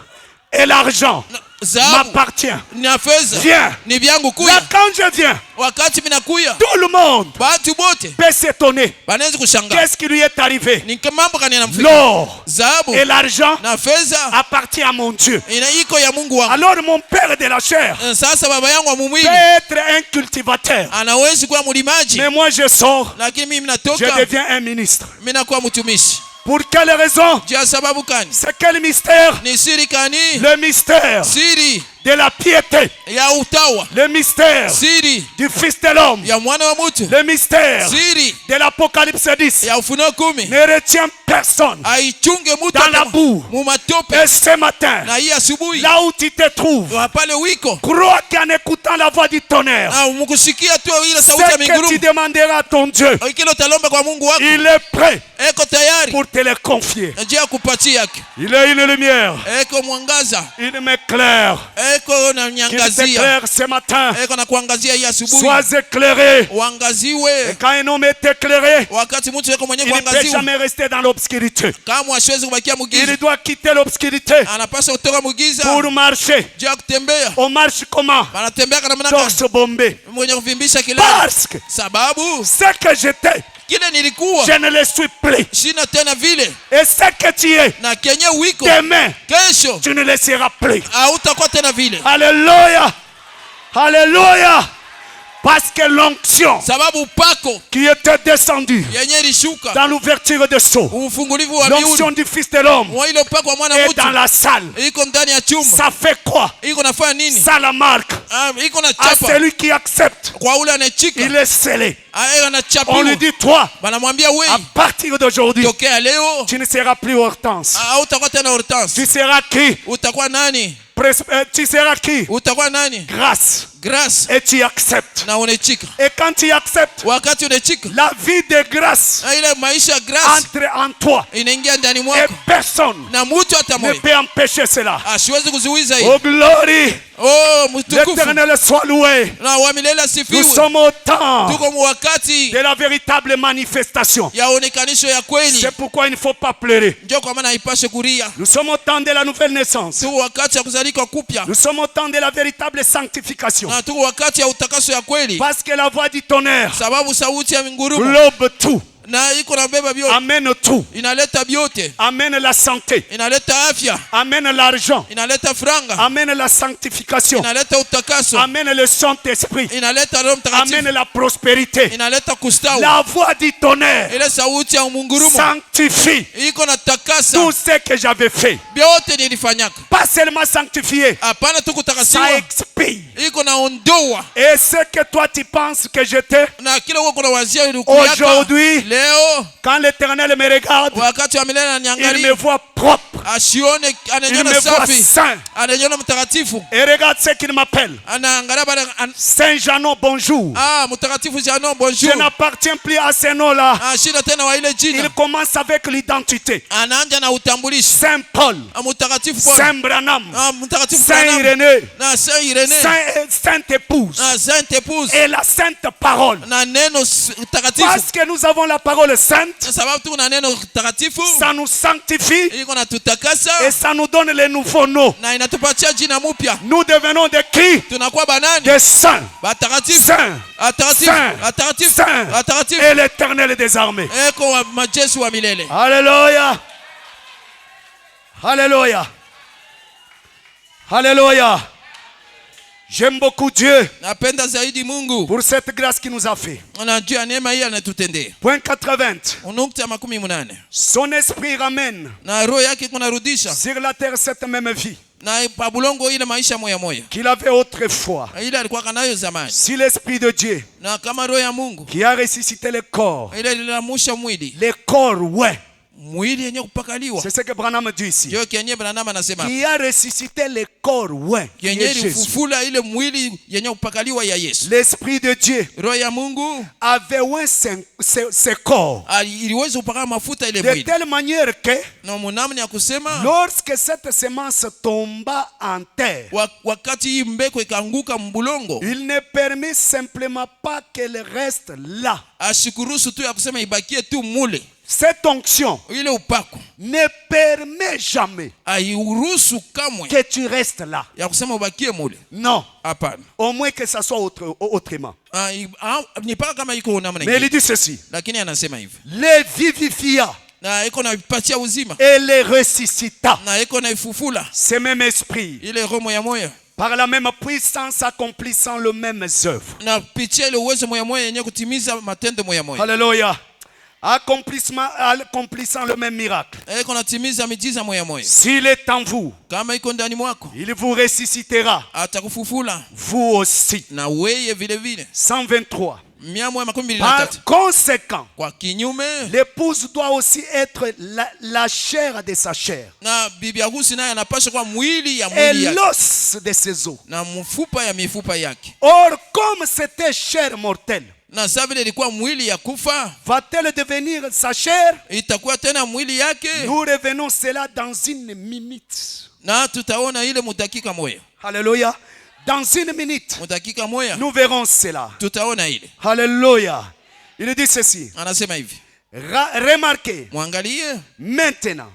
et l'argent dhahabu m'appartient. na fedha Viens. ni vyangu, Là, kuya. quand je viens, Wakati minakuya, tout le monde batu bote peut s'étonner. banaweza kushangaa Qu'est-ce qui lui est arrivé? ni mambo gani yanamfika. L'or Dhahabu et l'argent na fedha appartient à mon Dieu. iko ya Mungu wangu. Alors mon père de la chair Sasa baba yangu wa peut mumwili être un cultivateur. anawezi kuwa mlimaji, Mais moi je sors, lakini mimi je natoka deviens un ministre. mimi nakuwa mtumishi. Pour quelle raison? Juu ya sababu kani? C'est quel mystère? Ni siri kani? Le mystère Siri de la piété. ya utawa, Le mystère siri du Fils de l'homme. ya mwana wa mtu, Le mystère siri de l'Apocalypse 10 ya Ufunuo 10 ne retient personne. aichunge mtu Dans la boue. mu matope. Et ce matin, Na hii asubuhi là où tu te trouves, pale wiko crois qu'en écoutant la voix du tonnerre, na mkusikia tu ile sauti ya ce que tu mingurumo, demanderas à ton Dieu, kile utalomba kwa Mungu wako il est prêt eko tayari pour te le confier. juu ya kupatia yake. Il est une lumière, Eko mwangaza, il m'éclaire. eko na Qu'il nyangazia, t'éclaire ce matin. eko na kuangazia hii asubuhi. Sois éclairé. Et Uangaziwe. quand un homme est éclairé, Wakati mtu yeko mwenye il ne peut kuangaziwa, jamais rester dans l'obscurité. kama asiwezi kubakia Il mugiza, doit quitter l'obscurité anapaswa kutoka mugiza pour marcher. juu ya kutembea. On marche comment? Wanatembea kana namna gani? Torse bombé. Mwenye kuvimbisha kilele, Parce que sababu ce que j'étais, kile nilikuwa je ne le suis plus. sina tena vile, Et ce que tu es, na kenye wiko demain, kesho tu ne le seras plus. hautakuwa tena vile, Alléluia. Alléluia. Parce que l'onction sababu upako qui était descendue yenye ilishuka, dans l'ouverture de seau, ufungulivu wa l'onction miuli du Fils de l'homme wa ile upako wa mwana est mtu dans la salle. iko ndani ya chumba. Ça fait quoi? Iko nafanya nini? Ça la marque. Iko na À chapa celui qui accepte, kwa ule anachika, il est scellé. ana chapa. On lui dit, toi, Banamwambia wewe, à partir d'aujourd'hui, tokea leo tu ne seras plus Hortense. hautakuwa tena Hortense. Tu seras qui? Utakuwa nani? Tu seras qui? Utakuwa nani? Grâce. Grace. Et tu acceptes. Na unachika, Et quand tu acceptes, wakati unachika, la vie de grâce na ile maisha ya grace entre en toi. inaingia ndani Et mwako, personne na mtu hata ne mmoja peut empêcher cela. asiwezi kuzuiza hiyo. Oh glory! Oh, mtukufu L'Éternel soit loué. na wa milele Nous asifiwe. sommes au temps Tuko mu wakati de la véritable manifestation. ya onekanisho ya kweli, C'est pourquoi il ne faut pas pleurer. ndio kwa maana haipashe kulia. Nous sommes au temps de la nouvelle naissance. Tuko wakati ya kuzalika kupya, Nous sommes au temps de la véritable sanctification. na tuko wakati ya utakaso ya kweli, Parce que la voix du tonnerre sababu sauti ya mingurumo globe tout, na iko na beba vyote, amène tout, inaleta vyote, amène la santé, inaleta afya, amène l'argent, inaleta franga, amène la sanctification, inaleta utakaso, amène le Saint-Esprit, inaleta Roho Mtakatifu, amène la prospérité. inaleta kustawi. La voix du tonnerre Ile sauti ya mungurumo sanctifie iko na takasa tout ce que j'avais fait. vyote nilifanyaka, Pas seulement sanctifier, hapana tu ça kutakasiwa, expie. iko na ondoa. Et ce que toi tu penses que j'étais, Na kile uko kuna wazia ulikuyaka aujourd'hui, leo, quand l'Éternel me regarde, wakati wa milele il me ananiangalia, voit propre, asione, il ananiona me voit safi, saint. ananiona mtakatifu, Et regarde ce qu'il m'appelle. anaangalia bana Saint Janon, bonjour. mtakatifu Janon, Je bonjour. n'appartiens plus à ce nom-là. Shida tena wa ile Il jina, commence avec l'identité. anaanja na utambulisho. Saint Paul, Mtakatifu Paul, Saint Branham, mtakatifu Saint Branham, Irénée, na Saint Irénée, Sainte Épouse na Sainte Épouse, et la Sainte Parole. na neno takatifu. Parce que nous avons la parole sainte, Sababu tuko na neno takatifu, ça nous sanctifie iko na tutakasa et ça nous donne les nouveaux noms. na inatupatia jina mpya. Nous devenons des qui? Tunakuwa banani? Des saints. Batakatifu, Saints. atakatifu, Saint, atakatifu, Saint atakatifu. et l'Éternel des armées. Eko wa majeshi wa milele. Alléluia. Alléluia. Alléluia. J'aime beaucoup Dieu napenda zaidi Mungu pour cette grâce qu'il nous a fait. na juu ya neema hii anatutendea. Point 80. Nukta 80. Son esprit ramène Na roho yake kunarudisha sur la terre cette même vie na pabulongo ile maisha moya moya qu'il avait autrefois. ile alikuwa nayo zamani. Si l'esprit de Dieu Na kama roho ya Mungu qui a ressuscité le corps, ile ililamusha mwili, les corps, ouais. mwili yenye kupakaliwa, C'est ce que Branham dit ici. ndio kenye Branham anasema Qui a ressuscité le corps, ouais. Qui yenye est Jésus. ilifufula ile mwili yenye kupakaliwa ya Yesu. L'esprit de Dieu Roho ya Mungu avait oint ce corps iliweza kupaka mafuta ile de mwili, telle manière que na munamni ya kusema lorsque cette semence tomba en terre, wakati hii mbeko ikaanguka mbulongo, il ne permet simplement pas qu'elle reste là. ashikuruhusu tu ya kusema ibakie tu mule. Cette onction Ile upako ne permet jamais airuhusu kamwe que tu restes là. ya kusema ubakie mule. Non. Hapana. Au moins que ça soit autrement. Ni paka kama iko namna Mais il nyingine, dit ceci. lakini anasema hivi, Les vivifia na iko na ipatia uzima et les ressuscita. na iko na ifufula Ce même esprit, ile roho moya moya par la même puissance, accomplissant le même œuvre. na pitia ile uwezo moya moya yenye kutimiza matendo moya moya, Alléluia. Accomplissant le même miracle. iko natimiza miujiza moya moya. S'il est en vous, Kama iko ndani mwako il vous ressuscitera, atakufufula vous aussi. na weye vile vile. 123. 123. Par conséquent, Kwa kinyume l'épouse doit aussi être la chair de sa chair na bibi harusi naye anapaswa kuwa mwili ya et mwili yake l'os de ses os. na mfupa ya mifupa yake. Or, comme c'était chair mortelle, Na sasa vile ilikuwa mwili ya kufa, va-t-elle devenir sa chair? itakuwa tena mwili yake? Nous revenons cela dans une minute. Na tutaona ile mudakika moya. Alléluia. Dans une minute, Mudakika moya nous verrons cela. tutaona ile. Alléluia. Il dit ceci. Anasema hivi, Remarquez, mwangalie maintenant,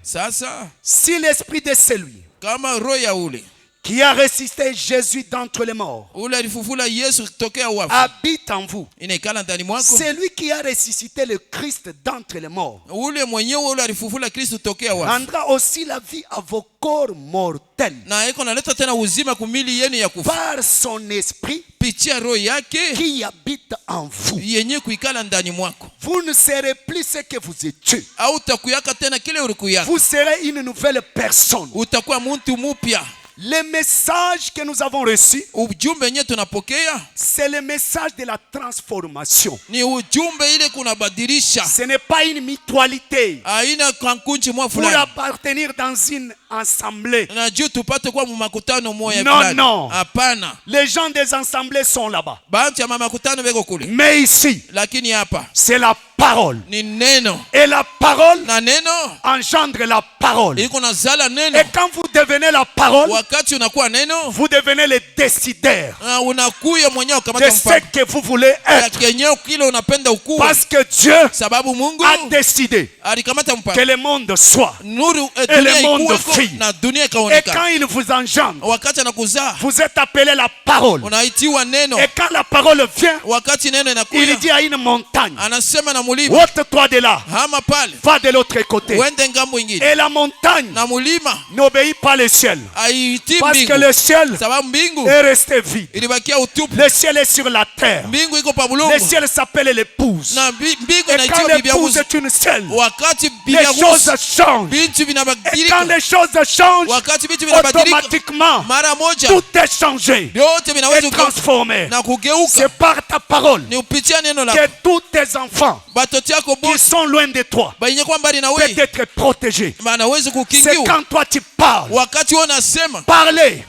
sasa si l'esprit de celui kama roho ya ule qui a ressuscité Jésus d'entre les morts ule alifufula Yesu kutokea wafu habite en vous, inaikala ndani mwako, celui qui a ressuscité le Christ d'entre les morts ule mwenyewe ule alifufula Kristo kutokea wafu rendra aussi la vie à vos corps mortels na iko naleta tena uzima kumili yenu ya kufa par son esprit pitia roho yake qui habite en vous. yenye kuikala ndani mwako. Vous ne serez plus ce que vous étiez. Au utakuyaka tena kile ulikuyaka, Vous serez une nouvelle personne. utakuwa mtu mupya. Le message que nous avons reçu, Ujumbe yenye tunapokea c'est le message de la transformation. ni ujumbe ile kunabadilisha, Ce n'est pas une mutualité aina kankunchi mwa pour fulani appartenir dans une assemblée. na juu tupate kuwa makutano moya Non, fulani. non. Hapana, Les gens des assemblées sont là-bas. bantu ya makutano beko kule, Mais ici, lakini hapa c'est la parole. ni neno Et la parole na neno engendre la parole. iko nazala neno. Et quand vous devenez la parole, Wakati unakuwa neno vous devenez le décideur unakuya mwenyewe de ukamata ce mfano que vous voulez ya être. kenyewe kile unapenda ukuwe, Parce que Dieu sababu Mungu a décidé alikamata que mpango le monde soit. nuru Et dunia le monde ikuweko fit. na dunia Et ikaonekana. quand il vous engendre, Wakati anakuzaa vous êtes appelé la parole. unaitiwa neno. Et quand la parole vient, Wakati neno il inakuja dit à une montagne, anasema na mulima, ôte-toi de là, hama pale va de l'autre côté. uende ngambo ingine, Et la montagne na mulima n'obéit pas au ciel. aitii Parce que mbingu, le ciel sababu mbingu est resté vide. ilibakia utupu. Le ciel est sur la terre. Mbingu iko pa Le bulongo ciel s'appelle l'épouse. na mbingu Et quand inaitiwa bibi l'épouse harusi. est une seule, Wakati bibi les harusi choses changent. bintu Et vinabadilika, quand les choses changent, wakati vitu vinabadilika automatiquement, mara moja tout est changé vyote et vinaweza transformé. na kugeuka. C'est par ta parole Ni upitia neno que lako tous tes enfants batoto yako qui bote sont loin de toi bainye kwa mbali na peuvent wewe être protégés. wanaweza C'est kukingiwa. quand toi tu parles. Wakati wewe unasema Parlez,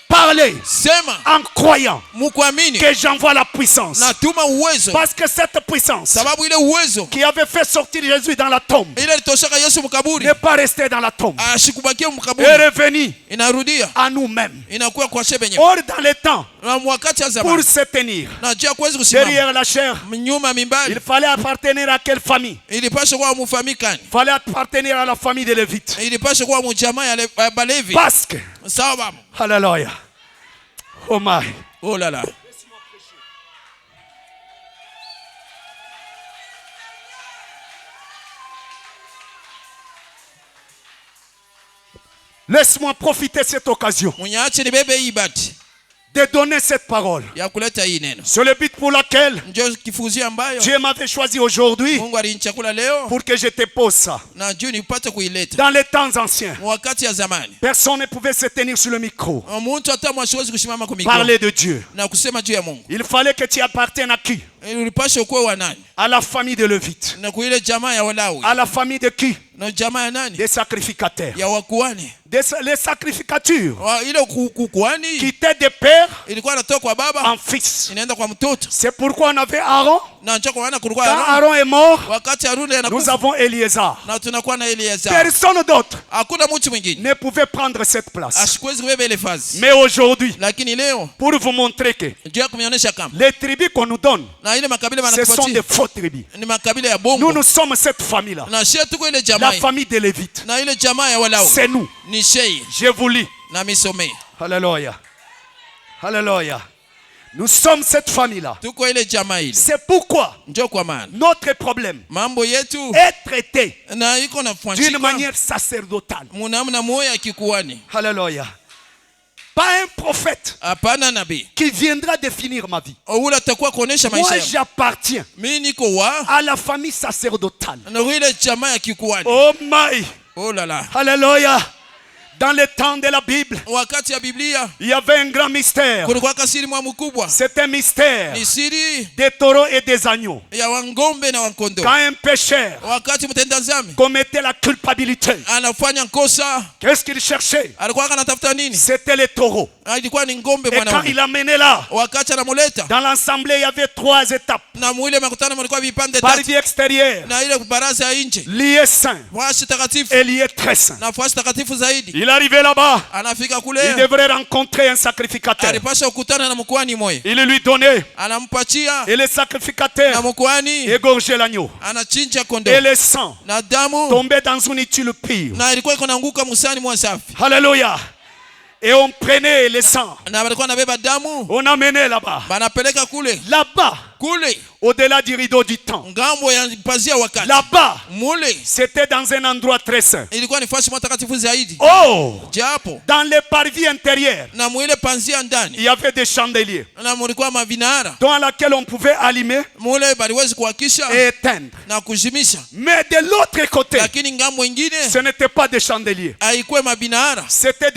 parlez sema en croyant mukuamini que j'envoie la puissance. natuma uwezo, Parce que cette puissance sababu ile uwezo qui avait fait sortir Jésus dans la tombe ile ilitoshaka Yesu mkaburi n'est pas restée dans la tombe. ashikubakia Est mkaburi, revenue inarudia à nous-mêmes. inakuwa kwa shebenye Or, dans le temps, na wakati ya pour zamani se tenir na jua kuweza kusimama derrière la chair, nyuma mimbali il fallait appartenir à quelle famille? ilipaswa kuwa mufamikani, Il fallait appartenir à la famille des Lévites. ilipaswa kuwa mujamaa ya Balevi. Parce que, Sawa baba, alléluia, oh my, oh la la, Laisse-moi profiter de cette occasion Munyache nibebe hii bahati de donner cette parole. ya kuleta hii neno. C'est le but pour laquelle Ndio kifuzio ambayo Dieu m'avait choisi aujourd'hui Mungu alinichagua leo pour que je te pose ça. na juu nipate kuileta. Dans les temps anciens, Wakati ya zamani personne ne pouvait se tenir sur le micro, mtu hata mwasiwezi kusimama kwa mikono parler de Dieu. na kusema juu ya Mungu. Il fallait que tu appartiennes à qui? Ulipaswa kuwa wa nani? À la famille de Lévite. Na kuile jamaa ya Walawi. À la famille de qui? Na jamaa ya nani? Des sacrificateurs. Ya wakuhani. Les sacrificatures Ile kukuhani quittaient des pères ilikuwa inatoka kwa baba en fils. inaenda kwa mtoto. C'est pourquoi on avait Aaron. Na ndio kwa maana kulikuwa Quand Aaron. Aaron est mort, Wakati Haruni nous anakufa avons Éléazar. na tunakuwa na Elieza. Personne d'autre Hakuna mtu mwingine ne pouvait prendre cette place. asikuwezi kubeba ile vazi. Mais aujourd'hui, Lakini leo pour vous montrer que ndio ya kumionyesha kama les tribus qu'on nous donne, na ile makabila ce sont wanatupatia des faux tribus. ni makabila ya Nous, bongo. nous sommes cette famille-là. Na shie tuko ile La jamaa famille des Lévites. na ile jamaa ya Walawi C'est nous. ni shei Je vous lis. na misomee. Alléluia. Alléluia. Nous sommes cette famille-là. Tuko ile jamaa ile. C'est pourquoi Ndio kwa maana notre problème mambo yetu est traité na iko d'une nafanyika manière sacerdotale. munamna moya ya kikuhani. Alléluia. Pas un prophète Hapana nabii qui viendra définir ma vie. ule atakuwa kuonesha maisha Moi, yangu. j'appartiens Mimi niko wa à la famille sacerdotale. na ile jamaa ya kikuhani. Oh my. Oh la la. Alléluia. Dans le temps de la Bible, Wakati ya Biblia il y avait un grand mystère. kulikuwa kasiri mwa mkubwa. C'est un mystère Ni siri des taureaux et des agneaux. ya wangombe na wankondo. Quand un pécheur Wakati mtenda dhambi commettait la culpabilité, anafanya kosa, qu'est-ce qu'il cherchait? alikuwa anatafuta nini? C'était les taureaux. Ilikuwa ni ngombe Et quand mwanaume. il amenait là, Wakati anamuleta dans l'assemblée, il y avait 3 étapes. na mwile makutano mlikuwa vipande Par tatu vie extérieure, na ile baraza ya nje, lié saint fasi takatifu et lié très saint. na fasi takatifu zaidi. Il arrivait là-bas, Anafika il kule devrait rencontrer un sacrificateur. alipaswa kukutana na mkuhani moyo, Il lui donnait, anampatia et le na sacrificateur mkuhani égorgeait l'agneau. anachinja Et kondoo le sang na damu tombait dans une utile pure. na ilikuwa iko naanguka musani mwa safi, Alléluia. Et on prenait le sang, na walikuwa nabeba damu on amenait là-bas. banapeleka kule Là-bas, kule au-delà du rideau du temps. ngambo ya pazia. Wakati Là-bas, mule c'était dans un endroit très saint. ilikuwa ni fasi mtakatifu zaidi, Oh, japo dans les parvis intérieurs, na mwile panzia il ndani y avait des chandeliers na mulikuwa mavinara dans lesquels on pouvait allumer mule baliwezi kuhakisha et éteindre. na kuzimisha, Mais de l'autre côté, lakini ngambo ingine ce n'était pas des chandeliers. haikuwa mabinara C'était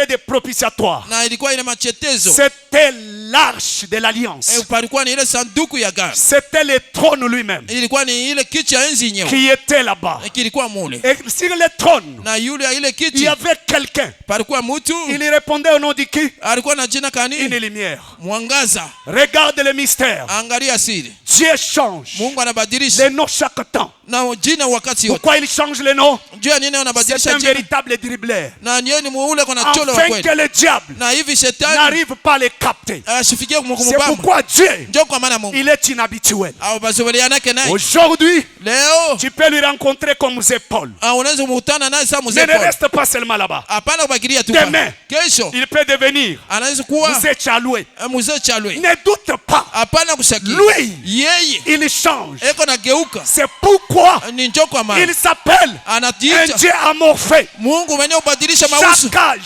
des propitiatoires. na ilikuwa ile machetezo. C'était l'arche de l'alliance. Palikuwa ni ile sanduku ya gari, C'était le trône lui-même ilikuwa ni ile kiti ya enzi yenyewe qui était là-bas. kilikuwa mule, Et sur le trône, na yule ya ile il y kiti avait quelqu'un. palikuwa mtu Il y répondait au nom de qui? alikuwa na jina Une kani? lumière. Mwangaza. Regarde le mystère. Angalia siri, Dieu change Mungu anabadilisha les noms chaque temps. na jina wakati yote. Pourquoi il change les noms? Jua nini C'est anabadilisha un jina? véritable dribbleur. Na niye ni muule kona cholo wa Afin kweli, que le diable na hivi shetani n'arrive pas à les capter. asifikie C'est kumubamba. pourquoi Dieu, Ndio kwa maana Mungu il est inhabituel. au bazobelianake naye Aujourd'hui, leo tu peux lui rencontrer comme Paul. unaweza kumkutana naye saa Mais mzee ne Paul. reste pas seulement là-bas. Hapana kubakilia tu Demain, pale. Kesho il peut devenir anaweza kuwa Chaloué. mzee Chalwe. Ne doute pas. Hapana kushaki, Lui, yeye il change. eko na geuka, C'est pourquoi ni njoo kwa maana il s'appelle un anajiita Dieu amorphé. Mungu mwenye kubadilisha mauso, Chaque âge,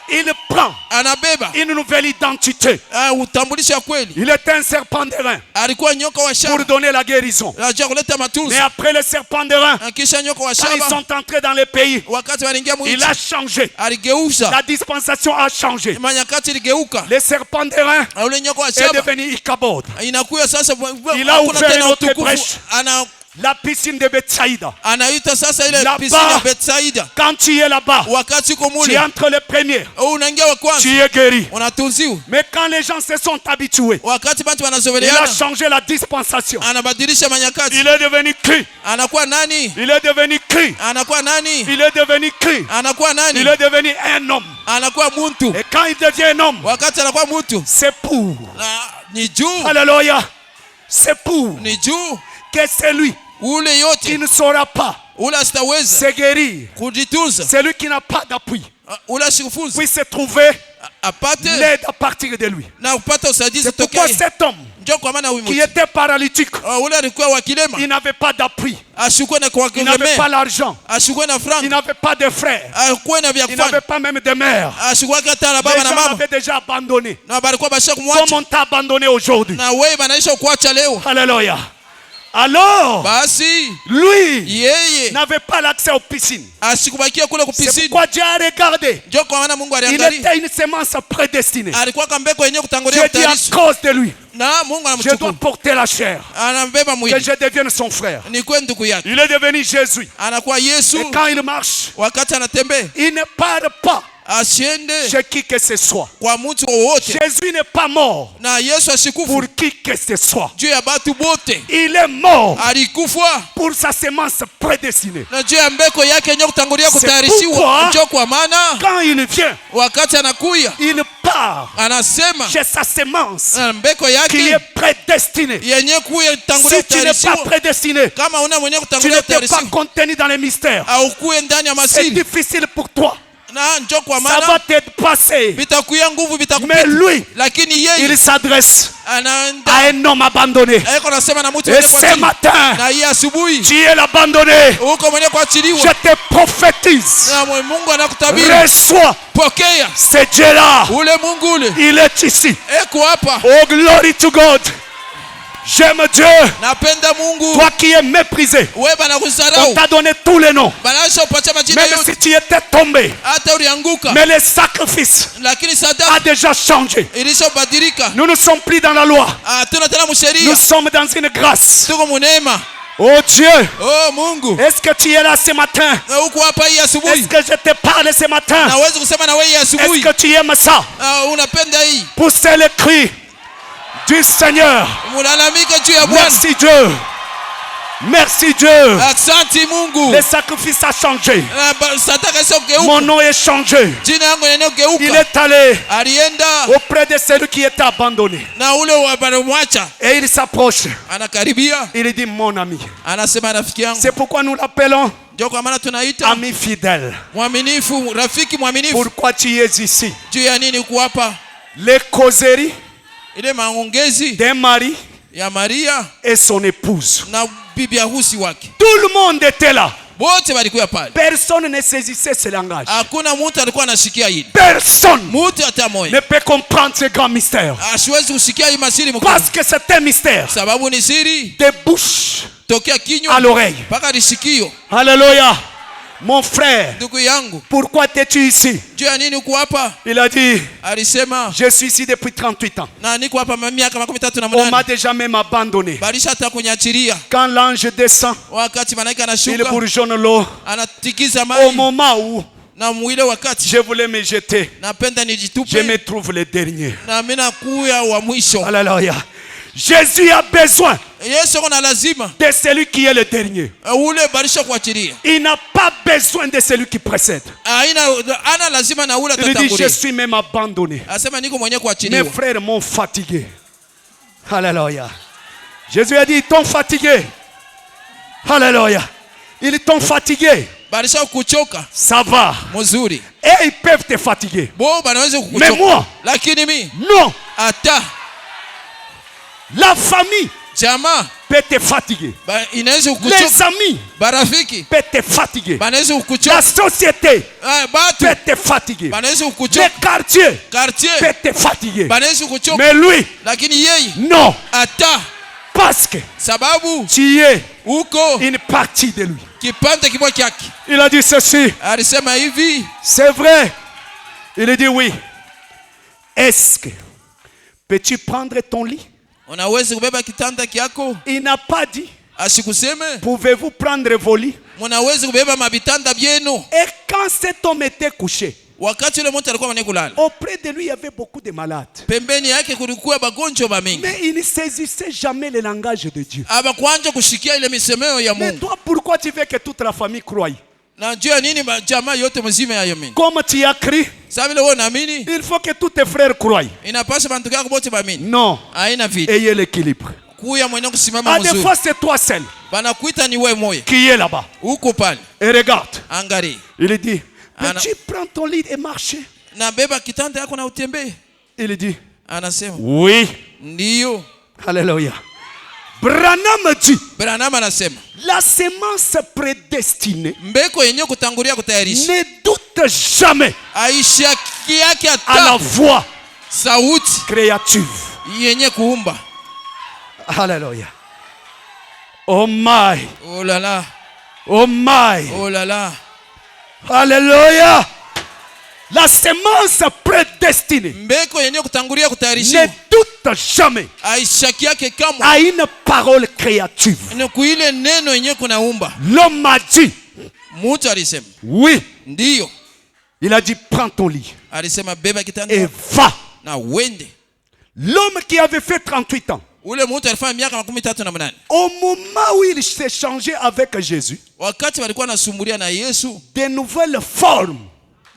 il prend anabeba une nouvelle identité. utambulisho ya kweli. Il était un serpent d'airain Alikuwa nyoka wa pour shaba, donner la guérison. anajua kuleta matuzo. Mais après le serpent d'airain, Kisha nyoka wa quand ils shaba, sont entrés dans le pays, wakati waliingia il mwinchi, a changé. aligeuza La dispensation a changé. manyakati, iligeuka. Le serpent d'airain Ule nyoka wa est shaba devenu Ichabod. inakuya sasa, Il a hakuna ouvert tena une autre utukufu. brèche. La piscine de Bethsaïda. Anaita sasa ile Là-bas, piscine ya Betsaida. Quand tu es là-bas, Wakati uko tu mule, entres le premier, unaingia wa kwanza, tu es guéri. unatunziwa. Mais quand les gens se sont habitués, Wakati bantu il a wanazoveleana, changé la dispensation. anabadilisha manyakati, Il est devenu qui? anakuwa nani? Il est devenu qui? Anakuwa nani? Il est devenu qui? Anakuwa nani? Il est devenu un homme. Anakuwa muntu. Et quand il devient un homme, Wakati anakuwa muntu, c'est pour. ni juu, Alléluia. C'est pour ni juu que celui ule qui yote, ne saura pas ule asitaweza se guérir, kujitunza, celui qui n'a pas d'appui, ule asikufunza, puisse se trouver apate l'aide à partir de lui. na kupata usaidizi C'est pourquoi tokea. cet homme Ndio kwa maana huyu qui mtu était paralytique, ule alikuwa wa kilema, il n'avait pas d'appui, ashukwe na il n'avait pas kuwagemea, l'argent, ashukwe na il franc, n'avait pas de frères, akuwe na vya il n'avait kufanya, pas même de mère. ashukwe hata na Les baba na gens mama, l'avaient déjà abandonné. na balikuwa basha Comme kumwacha, on t'a abandonné aujourd'hui. na wewe banaisha kuacha leo. Alléluia. Alors, Basi lui yeye n'avait pas l'accès aux piscines. asikubakia kule C'est kupisini. pourquoi Dieu a regardé. Ndio kwa maana Mungu Il aliangalia, était une semence prédestinée. alikuwa kambeko yenyewe kutangulia Dieu dit à kutayarishwa, cause de lui, na Mungu je dois anamchukua, porter la chair, anambeba que mwili, je devienne son frère. ni kwa ndugu yake, Il est devenu Jésus. anakuwa Yesu. Et quand il marche, Wakati anatembea il ne part pas asiende chez qui que ce soit. kwa mtu wowote, Jésus n'est pas mort na Yesu asikufu pour qui que ce soit. juu ya batu bote, Il est mort alikufa pour sa semence prédestinée. na juu ya mbeko yake yenyewe kutangulia C'est kutayarishiwa. pourquoi Ndio kwa maana Quand il vient, wakati anakuya il part anasema chez sa semence na mbeko qui yake est prédestinée. yenye kuya kutangulia Si tu n'es pas kutayarishiwa. prédestiné, Kama una mwenye tu kutangulia n'étais pas kutayarishiwa contenu dans les mystères. au kuye ndani ya C'est masiri, difficile pour toi. na ndio kwa Ça maana va te passer. vitakuya nguvu, Mais vitakupita, lui, lakini il yeye s'adresse anaenda à un homme abandonné. aiko nasema na mtu Et mwenye ce kuachiliwa, matin, na hii asubuhi tu es l'abandonné. uko mwenye Je kuachiliwa, te prophétise. na Mungu anakutabiri, Reçois pokea ce Dieu-là. ule Mungu ule Il est ici. eko hapa. Oh, glory to God. J'aime Dieu. Napenda Mungu. Toi qui es méprisé, Wewe on banakusarau, t'a donné tous les noms. banaisha upatia majina Même yote, si tu étais tombé, hata ulianguka, mais le sacrifice lakini a sadaka déjà changé. ilishobadilika. Nous ne sommes plus dans la loi. Hatuna tena Nous msheria, sommes dans une grâce. tuko munema. Oh Dieu, Oh Mungu, est-ce que tu es là ce matin? na uko hapa hii Est-ce asubuhi, que je te parle ce matin? na uwezi kusema na wewe hii Est-ce asubuhi que tu aimes ça? unapenda hii, Poussez le cri du Seigneur. mulalamika juu ya Bwana. Merci Dieu. Merci Dieu. Asante Mungu, Le sacrifice a changé. sadaka sio Mon geuka, nom est changé. jina yangu yenyewe Il geuka. est allé Alienda auprès de celui qui était abandonné. na ule wanamwacha, Et il s'approche. anakaribia, Il dit mon ami. anasema rafiki yangu. C'est pourquoi nous l'appelons Ndio kwa maana tunaita ami fidèle. mwaminifu, rafiki mwaminifu. Pourquoi tu es ici? Juu ya nini uko hapa? Les causeries Ile maongezi d'un mari ya Maria et son épouse. na bibi harusi wake, Tout le monde était là. wote walikuwa pale. Personne ne saisissait ce langage. Hakuna mtu alikuwa anasikia hili, Personne mtu hata ne moja peut comprendre ce grand mystère. asiwezi kusikia hii masiri mkubwa, Parce que c'est un mystère. sababu ni siri De bouche tokea à kinywa l'oreille. mpaka lisikio. Alléluia. Mon frère, Ndugu yangu, pourquoi es-tu ici? juu ya nini uko hapa? Il a dit, Alisema je suis ici depuis 38 ans. na niko hapa miaka 38 On m'a na déjà même abandonné. balisha hata kunyachilia. Quand l'ange descend, Wakati malaika il anashuka bourgeonne l'eau. anatikiza Au maji, moment où na mwile wakati je voulais me jeter, napenda je nijitupe, me trouve le dernier. na mimi nakuya wa mwisho. Alléluia. Jésus a besoin Yesu kuna lazima de celui qui est le dernier. ule balisha kuachilia, Il n'a pas besoin de celui qui précède. ana lazima na ule Il dit, je atatangulia. suis même abandonné. Asema niko mwenye Mes kuachiliwa. frères m'ont fatigué. Alléluia. Jésus a dit, ils t'ont fatigué. Alléluia. Ils t'ont fatigué. Balisha kuchoka Ça va. mzuri, Et ils peuvent te fatiguer. bo banaweza Mais kukuchoka, moi, lakini mimi non. hata La famille jamaa peut te fatiguer. inaweza Les kukuchoka, amis barafiki peuvent te fatiguer. banaweza La kukuchoka, société batu peut te fatiguer. banaweza Les kukuchoka, quartiers quartier peut te fatiguer. banaweza kukuchoka, Mais lui, lakini yeye non. hata, Parce que sababu tu es uko une partie de lui. kipande kimoja chake. Il a dit ceci. Alisema hivi, C'est vrai. Il a dit oui. Est-ce que peux-tu prendre ton lit? unaweza kubeba kitanda kyako? Il n'a pas dit, Asikuseme pouvez-vous prendre vos lits? munaweza kubeba mabitanda byenu. Et quand cet homme était couché, Wakati ule mtu alikuwa mwenye kulala, auprès de lui, il y avait beaucoup de malades. pembeni yake kulikuwa bagonjwa bamingi, Mais il ne saisissait jamais le langage de Dieu. abakwanja kushikia ile misemeo ya Mais Mungu. toi, pourquoi tu veux que toute la famille croie? Na juu ya nini jamaa yote mzima ya yamini? Comme tu as crié, Sasa vile wewe unaamini, il faut que tous tes frères croient. inapaswa bantu yako bote baamini. Non. Haina vita. Ayez l'équilibre. Kuya mwenye kusimama À des mzuri. fois, c'est toi seul Banakuita ni wewe moyo. qui est là-bas. Uko pale. Et regarde. Angalia. Il dit, Ana- peux-tu prendre ton lit et marcher? na beba kitanda yako na utembee. Il dit, Anasema oui. ndiyo. Alléluia. Branham dit, Branham anasema la semence prédestinée mbeko yenye kutangulia kutayarisha ne doute jamais aishaki yake à la ata voix sauti créative. yenye kuumba. Alléluia. Oh my. Oh la la, Oh my. oh la la. Alléluia. La semence prédestinée Mbeko yenye kutangulia ne kutayarisha doute jamais aishaki yake kamwe à une parole créative. ni kuile neno yenye kunaumba. L'homme a dit, Mtu alisema oui. ndiyo. Il a dit, prends ton lit Alisema beba kitanda et va. na uende. L'homme qui avait fait 38 ans, Ule mtu alifanya miaka 38. au moment où il s'est changé avec Jésus, Wakati walikuwa nasumbulia na Yesu, des nouvelles formes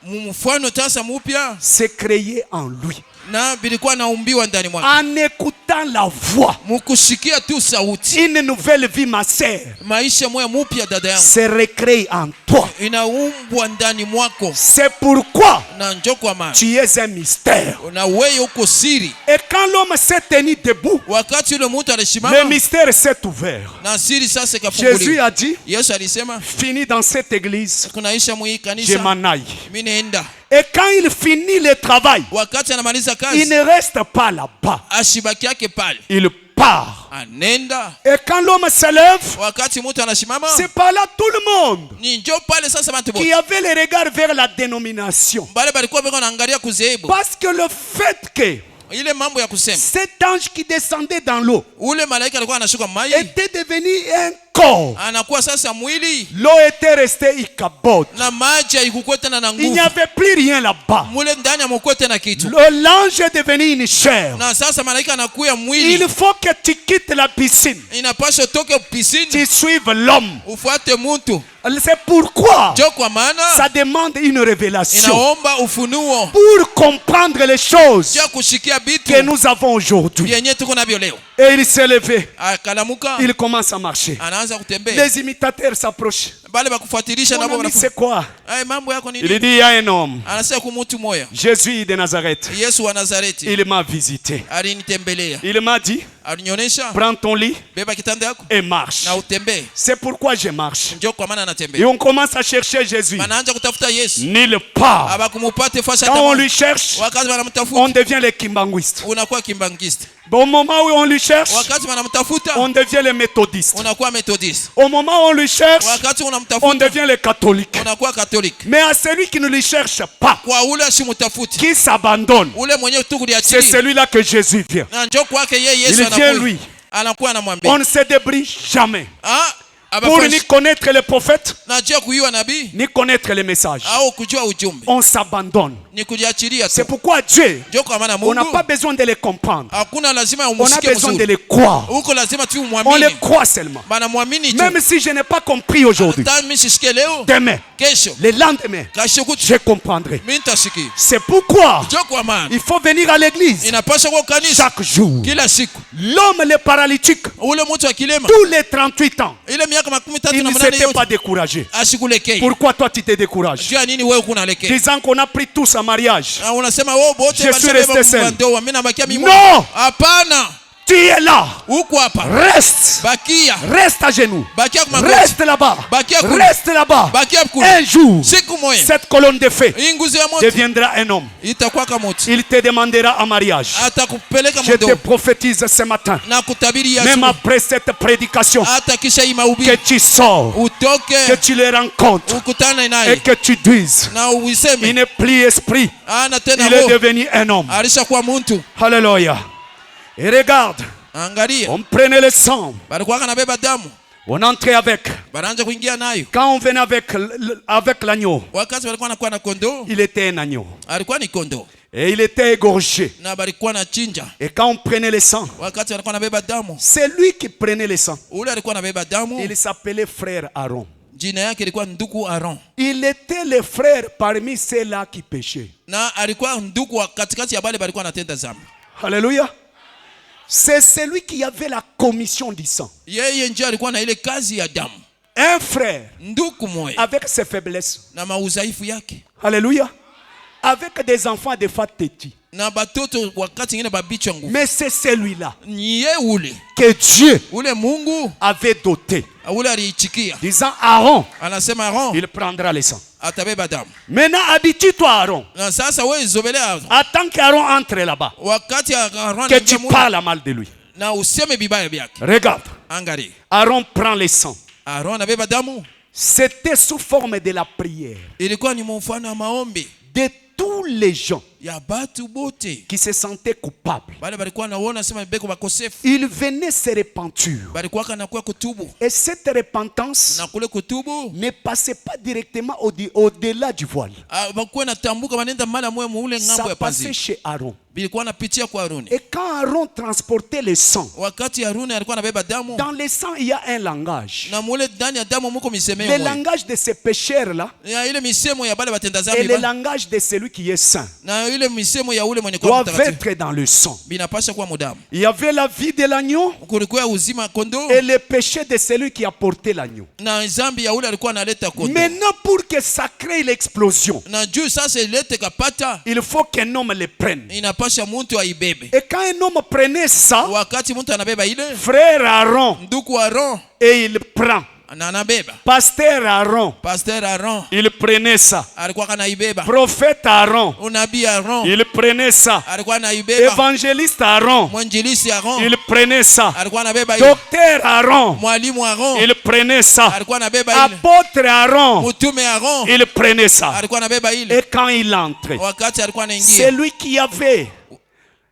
mfano tasa mupya s'est créé en lui. na bilikuwa naumbiwa ndani mwake. En écoutant la voix, Mkusikia tu sauti, une nouvelle vie, ma sœur, maisha moya mupya dada yangu se recrée en toi. inaumbwa ndani mwako. C'est pourquoi Na njoo kwa maana tu es un mystère. na wewe uko siri. Et quand l'homme s'est tenu debout, Wakati yule mtu le alisimama mystère s'est ouvert. na siri sasa Jésus ikafunguliwa. a dit, Yesu alisema fini dans cette église, kunaisha mwi je kanisa, m'en aille. mimi naenda. Et quand il finit le travail, Wakati anamaliza il kazi ne reste pas là-bas. ashibaki yake pale, Il part. anenda. Et quand l'homme se lève, Wakati mtu anasimama c'est par là tout le monde ni njoo pale sasa bantu qui bote avait le regard vers la dénomination. bale balikuwa beko naangalia kuzehebu Parce que le fait que ile mambo ya kusema cet ange qui descendait dans l'eau ule malaika alikuwa anashuka mai était devenu un corps. anakuwa sasa mwili L'eau était restée icabote. na maji haikukuwa tena na Il n'y nguvu avait plus rien là-bas. mule ndani amokuwa tena kitu. L'ange est devenu une chair. Na sasa malaika anakuya Il mwili, faut que tu quittes la piscine. inapaswa utoke pisini Tu suives l'homme. ufuate mtu. C'est pourquoi Jo kwa maana ça demande une révélation inaomba ufunuo pour comprendre les choses ja kushikia bitu que nous avons aujourd'hui. vyenye tuko navyo leo. Et il s'est levé. Akalamuka Il commence à marcher. anaanza kutembea, Les imitateurs s'approchent. bale bakufuatilisha Mon nabo ami, banafu c'est quoi? ay mambo yako Il nini? dit, il y a un homme, Anasema kumutu moya, Jésus de Nazareth. Yesu wa Nazareti Il m'a visité. alinitembelea, Il m'a dit, alinionyesha prends ton lit beba kitanda yako et marche. na utembee. C'est pourquoi je marche. Njo kwa maana Et anatembea, on commence à chercher Jésus. banaanza kutafuta Yesu, Nulle part. abakumupate fasha Quand on hata lui cherche, wakati on wanamtafuta devient les kimbanguistes. unakuwa kimbangista, Au moment où on lui cherche, wakati wanamtafuta on devient les méthodistes. unakuwa methodist, Au moment où on lui cherche, wakati on unamtafuta devient les catholiques. unakuwa katoliki. Mais à celui qui ne lui cherche pas, Kwa ule asimutafuti, qui s'abandonne, ule mwenye tu c'est kuliachilia, celui-là que Jésus vient. na njoo kwake yeye Yesu Il vient anakuja, lui. anakuwa anamwambia On ne se débrouille jamais pour abafashi ni connaître les prophètes, na jua kuyua nabii ni connaître les messages. au kujua ujumbe, On s'abandonne. ni kujiachilia C'est tu. pourquoi Dieu, Njoo kwa maana on n'a Mungu pas besoin de les comprendre. hakuna lazima On a umsikie besoin de vizuri, les croire. huko lazima tu On les umwamini, croit seulement. bana muamini tu. Même si je n'ai pas compris aujourd'hui, Hata mimi sisikie leo, demain, kesho le lendemain, kesho kutu je comprendrai. mimi nitasikia. C'est pourquoi Njoo kwa maana il faut venir à l'église inapaswa kwa kanisa chaque jour. kila siku. L'homme, le paralytique, Ule mtu akilema tous les 38 ans, ile miaka 38 il na ne 8 s'était pas yote découragé. asikulekei. Pourquoi toi tu te décourages? Jua nini wewe kuna lekei? Disant qu'on a pris tous en mariage. Na unasema wewe bote Je suis resté seul. ndoa, mimi nabakia mimi. Non! Hapana, Tu es là. huko hapa. Reste. Bakia. Reste à genoux. Bakia kwa magoti. Reste là-bas. Bakia kule. Reste là-bas. Bakia kule. Un jour, Siku moja cette colonne de feu hii nguzo ya moto deviendra un homme. itakuwa kama moto. Il te demandera en mariage. Atakupeleka Je te moto prophétise ce matin, na kutabiria même siku. après cette prédication, Hata kisha hii que mahubiri tu sors, que utoke tu les rencontres ukutane et naye que tu dises, na il uiseme n'est plus esprit, ana tena il est roho, devenu un homme. alishakuwa mtu. Alléluia. Et regarde, Angalia, on prenait le sang, balikuwa kanabeba damu, on entrait avec. banaanza kuingia nayo. Quand on venait avec l'agneau, Wakati walikuwa nakuwa na kondoo, il était un agneau. alikuwa ni kondoo Et il était égorgé. na balikuwa na chinja. Et quand on prenait le sang, Wakati walikuwa nabeba damu, c'est lui qui prenait le sang. ule alikuwa nabeba damu, Il s'appelait frère Aaron. jina yake ilikuwa ndugu Aaron, Il était le frère parmi ceux-là qui péchaient. na alikuwa ndugu wa katikati ya bale balikuwa natenda zambi. Alléluia. C'est celui qui avait la commission du sang. Yeye ndio alikuwa na ile kazi ya damu. Un frère Ndugu moja avec ses faiblesses. na maudhaifu yake. Alléluia. avec des enfants des fois tétis. na batoto wakati ngine babichwa nguvu. Mais c'est celui-là Niye ule que Dieu ule Mungu avait doté, ule aliichikia, disant Aaron, anasema Aaron il prendra les sangs. atabeba damu. Maintenant, habitue-toi, Aaron. Na sasa wewe zobele Aaron, Attends qu'Aaron entre là-bas, wakati Aaron que tu parles mal de lui. na useme bibaya byake. Regarde, Angalia, Aaron prend les sangs. Aaron anabeba damu. C'était sous forme de la prière Ilikuwa ni mfano wa maombi de tous les gens ya batu bote qui se sentaient coupables. bale balikuwa naona sema beko bakosefu, Ils venaient se repentir. balikuwa kana kwa kutubu, Et cette repentance na kule kutubu ne passait pas directement au-delà du voile. bakuwa natambuka banenda mala moyo muule ngambo Ça ya passait pazia, chez Aaron. bilikuwa napitia kwa Aruni. Et quand Aaron transportait le sang, Wakati Aruni alikuwa anabeba damu, dans le sang, il y a un langage. na mule ndani ya damu muko misemo Le moyo langage de ces pécheurs-là ya ile misemo ya bale batenda et zambi le ba, langage de celui qui est saint na ile misemo ya ule mwenye kwa doivent mtakatifu être dans le sang. binapasha kuwa mudamu. Il y avait la vie de l'agneau Kulikuwa uzima kondo et le péché de celui qui a porté l'agneau. na zambi ya ule alikuwa analeta kondo. Maintenant, pour que ça crée l'explosion, Na juu sasa ilete kapata, il faut qu'un homme le prenne. inapasha muntu aibebe. Et quand un homme prenait ça, Wakati muntu anabeba ile, frère Aaron, nduku Aaron et il prend. na anabeba, Pasteur Aaron, pasteur Aaron il prenait ça. alikuwa kanaibeba, Prophète Aaron, unabii Aaron il prenait ça. alikuwa anaibeba, Évangéliste Aaron, mwanjilisi Aaron il prenait ça. alikuwa anabeba ile, Docteur Aaron, mwalimu Aaron il prenait ça. alikuwa anabeba ile, Apôtre Aaron, mtume Aaron il prenait ça. alikuwa anabeba ile. Et quand il entrait, Wakati alikuwa anaingia,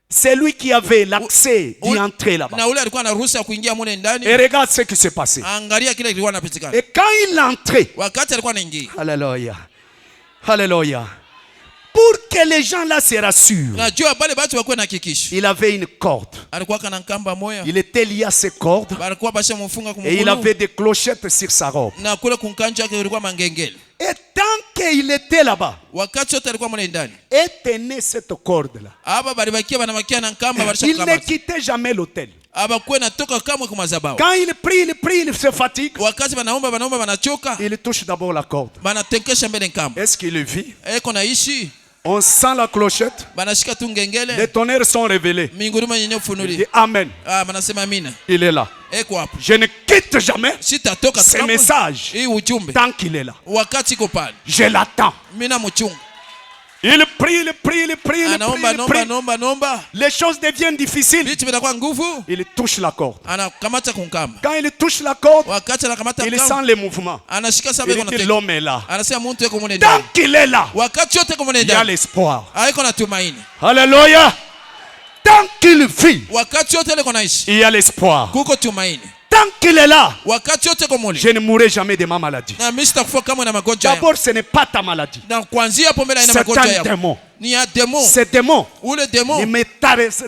celui qui avait l'accès d'y entrer là-bas. na ule alikuwa na ruhusa ya kuingia mule ndani. Et regarde ce qui s'est passé. Angalia kile kilikuwa kinapitikana. Et quand il entrait, Wakati alikuwa anaingia, alléluia, alléluia, pour que les gens là se rassurent, najua bale batu wakuwe na hakikisho, il avait une corde. alikuwa kana nkamba moya, Il était lié à ces cordes balikuwa basha mfunga et il kumukulu, avait des clochettes sur sa robe. na kule kunkanja yake ilikuwa mangengele. Et tant qu'il était là-bas, Wakati yote alikuwa mule ndani, et tenait cette corde-là, aba balibakia banabakia na nkamba balisha il ne kukamata, quittait jamais l'autel. aba kuwe natoka kamwe kumazabao. Quand il prie, il se fatigue. Wakati banaomba banachoka, Il touche d'abord la corde. banatenkesha mbele nkamba, Est-ce qu'il le vit? eko naishi, On sent la clochette. banashika tu Les ngengele, tonnerres sont révélés. minguruma yenye Il ufunuli, dit Amen. banasema amina, Il est là. eko hapo, Je ne quitte jamais sitatoka ce kamwe message hii ujumbe tant qu'il est là. wakati iko pale, Je l'attends. mina mchunga, Il prie, il prie, il prie, il anaomba prie. nomba, Les choses deviennent difficiles. vitu vinakuwa nguvu, Il touche la corde. anakamata kunkamba. Quand il touche la corde, Wakati anakamata il kamba, sent les mouvements. anashika Il sabe dit kuna l'homme est là. anasema muntu eko mune Tant ndani, qu'il est là, wakati yote eko mune il y a ndani, l'espoir. haiko na tumaini. Alléluia. Tant qu'il vit, Wakati yote ile konaishi, il y a l'espoir. kuko tumaini. Tant qu'il est là, Wakati yote eko mule, je ne mourrai jamais de ma maladie. na mimi sitakufa kama na magonjwa yangu. D'abord, ce n'est pas ta maladie. Na kuanzia hapo mbele ina C'est magonjwa un yako, démon. ni ya demo. Ce démon Ule ne demo me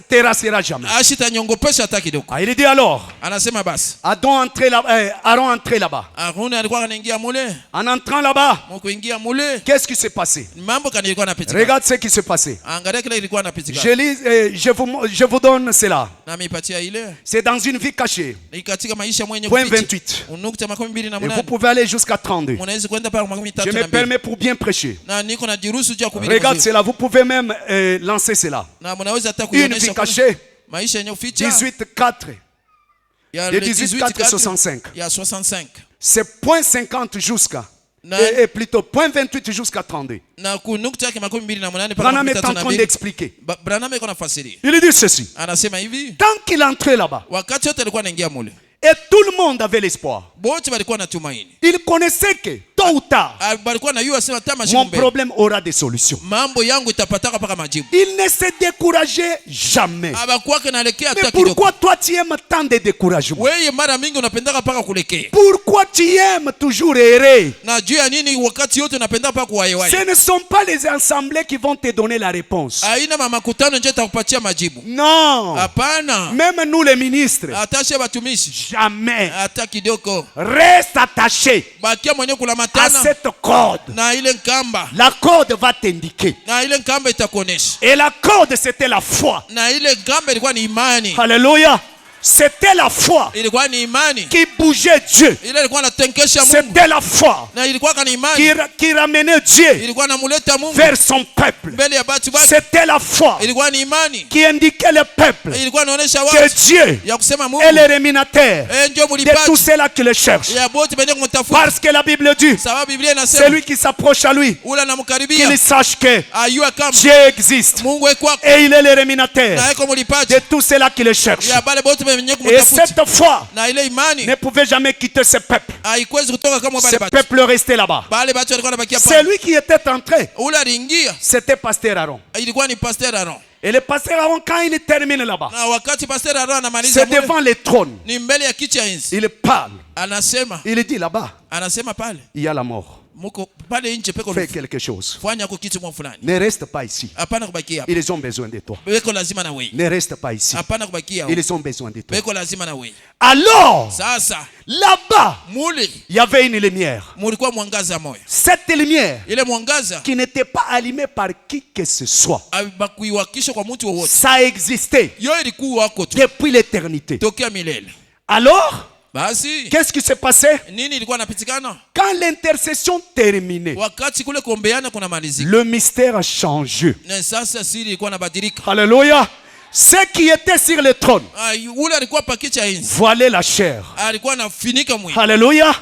terrassera jamais. ashitanyongopesha hata kidogo. Ah, il dit alors, Anasema basi, Aaron entrait là-bas. Aruni alikuwa anaingia mule, En entrant là-bas, mkuingia mule, qu'est-ce qui s'est passé? mambo kani ilikuwa napitika. Regarde ce qui s'est passé. Angalia kile ilikuwa napitika. Je vous donne cela. Na mipatia ile C'est dans une vie cachée. ni katika maisha mwenye Point kuficha. 28. Unukta makumi mbili na Et vous munane. pouvez aller jusqu'à 32. Unaweza kwenda pale makumi Je tatu me na mbili. permets pour bien prêcher. Na niko na jiruhusu juu ya kuhubiri Regarde vizuri. cela. Vous pouvez même lancer cela. Na mnaweza hata Une vie kuionyesha cachée. maisha yenye uficha 18-4. ya De le 18-4-65. ya 65. C'est point 50 jusqu'à. Na- Et plutôt point 28 jusqu'à 32. Na kunukta yake makumi mbili na munane mpaka Branham makumi est en tatu na train mbili. d'expliquer. Branham iko nafasiria. Il dit ceci. Anasema hivi, Tant qu'il entrait là-bas, wakati yote alikuwa anaingia mule, et tout le monde avait l'espoir. bote balikuwa na tumaini. Il connaissait que, tôt ou tard, Balikuwa na yua sema tama mon shimbe. problème aura des solutions. Mambo yangu itapataka paka majibu. Il ne se décourageait jamais. Abakuwa kanaelekea Mais hata kidogo. pourquoi toi tu aimes tant de découragement? Wewe mara mingi unapendaka paka kulekea. Pourquoi tu aimes toujours errer? Na juu ya nini wakati yote unapenda paka kuwaiwai? Ce ne sont pas les assemblées qui vont te donner la réponse. Haina makutano nje itakupatia majibu. Non. Hapana. Même nous les ministres, Atashe batumishi. jamais. Hata kidogo. Reste attaché Bakia mwenye à kulamatana cette corde. na ile nkamba. La corde va t'indiquer. Na ile nkamba itakuonesha. Et la corde, c'était la foi. Na ile nkamba ilikuwa ni imani. Alléluia. C'était la foi ilikuwa ni imani qui bougeait Dieu. ile ilikuwa inatenkesha Mungu, C'était la foi na ilikuwa ni imani qui ramenait Dieu ilikuwa inamuleta Mungu vers son peuple. mbele ya watu wake. C'était la foi Ilikuwa ni imani qui indiquait le peuple ilikuwa inaonyesha que watu Dieu ya kusema est Mungu le réminateur ndio de tous mulipaji ceux-là qui le cherchent. ya bote benye kumtafuta, Parce que la Bible dit, sababu Biblia inasema celui qui s'approche à lui, ule qu'il anamkaribia sache que ayua kama Dieu existe. Mungu eko Et il est le réminateur na eko mulipaji de tous ceux-là qui le cherchent. ya bale bote benye Et kumtafuta, cette foi na ile imani ne pouvait jamais quitter ce peuple. haikwezi kutoka kama Ce bale batu. peuple restait là-bas. Bale batu walikuwa wanabakia pale. Celui qui était entré, Ule aliingia c'était Pasteur Aaron. ilikuwa ni Pasteur Aaron, Et le Pasteur Aaron, quand il termine là-bas, na wakati Pasteur Aaron anamaliza c'est mule, devant le trône. ni mbele ya kiti ya enzi, Il parle. anasema Il dit là-bas, pale il y a la mort. muko pale nje peko Fais quelque chose. fanya kwa kitu mwa fulani, Ne reste pas ici. hapana kubakia hapa, Ils ont besoin de toi. beko lazima na wewe, Ne reste pas ici. hapana kubakia hapa, Ils ont besoin de toi. beko lazima na wewe. Alors, Sasa là-bas, mule il y avait une lumière. mulikuwa mwangaza moyo, Cette lumière ile mwangaza qui n'était pas allumée par qui que ce soit. bakuiwakisha kwa mtu wowote, Ça existait yo ilikuwa wako tu depuis l'éternité. tokea milele. Alors, Basi qu'est-ce qui s'est passé? nini ilikuwa napitikana Quand l'intercession terminait, wakati kule kuombeana kuna malizika, le mystère a changé. na sasa siri ilikuwa nabadilika. Alléluia. Ceux qui étaient sur le trône Ule alikuwa pakicha enzi, voilaient la chair. alikuwa anafinika mwili, Alléluia.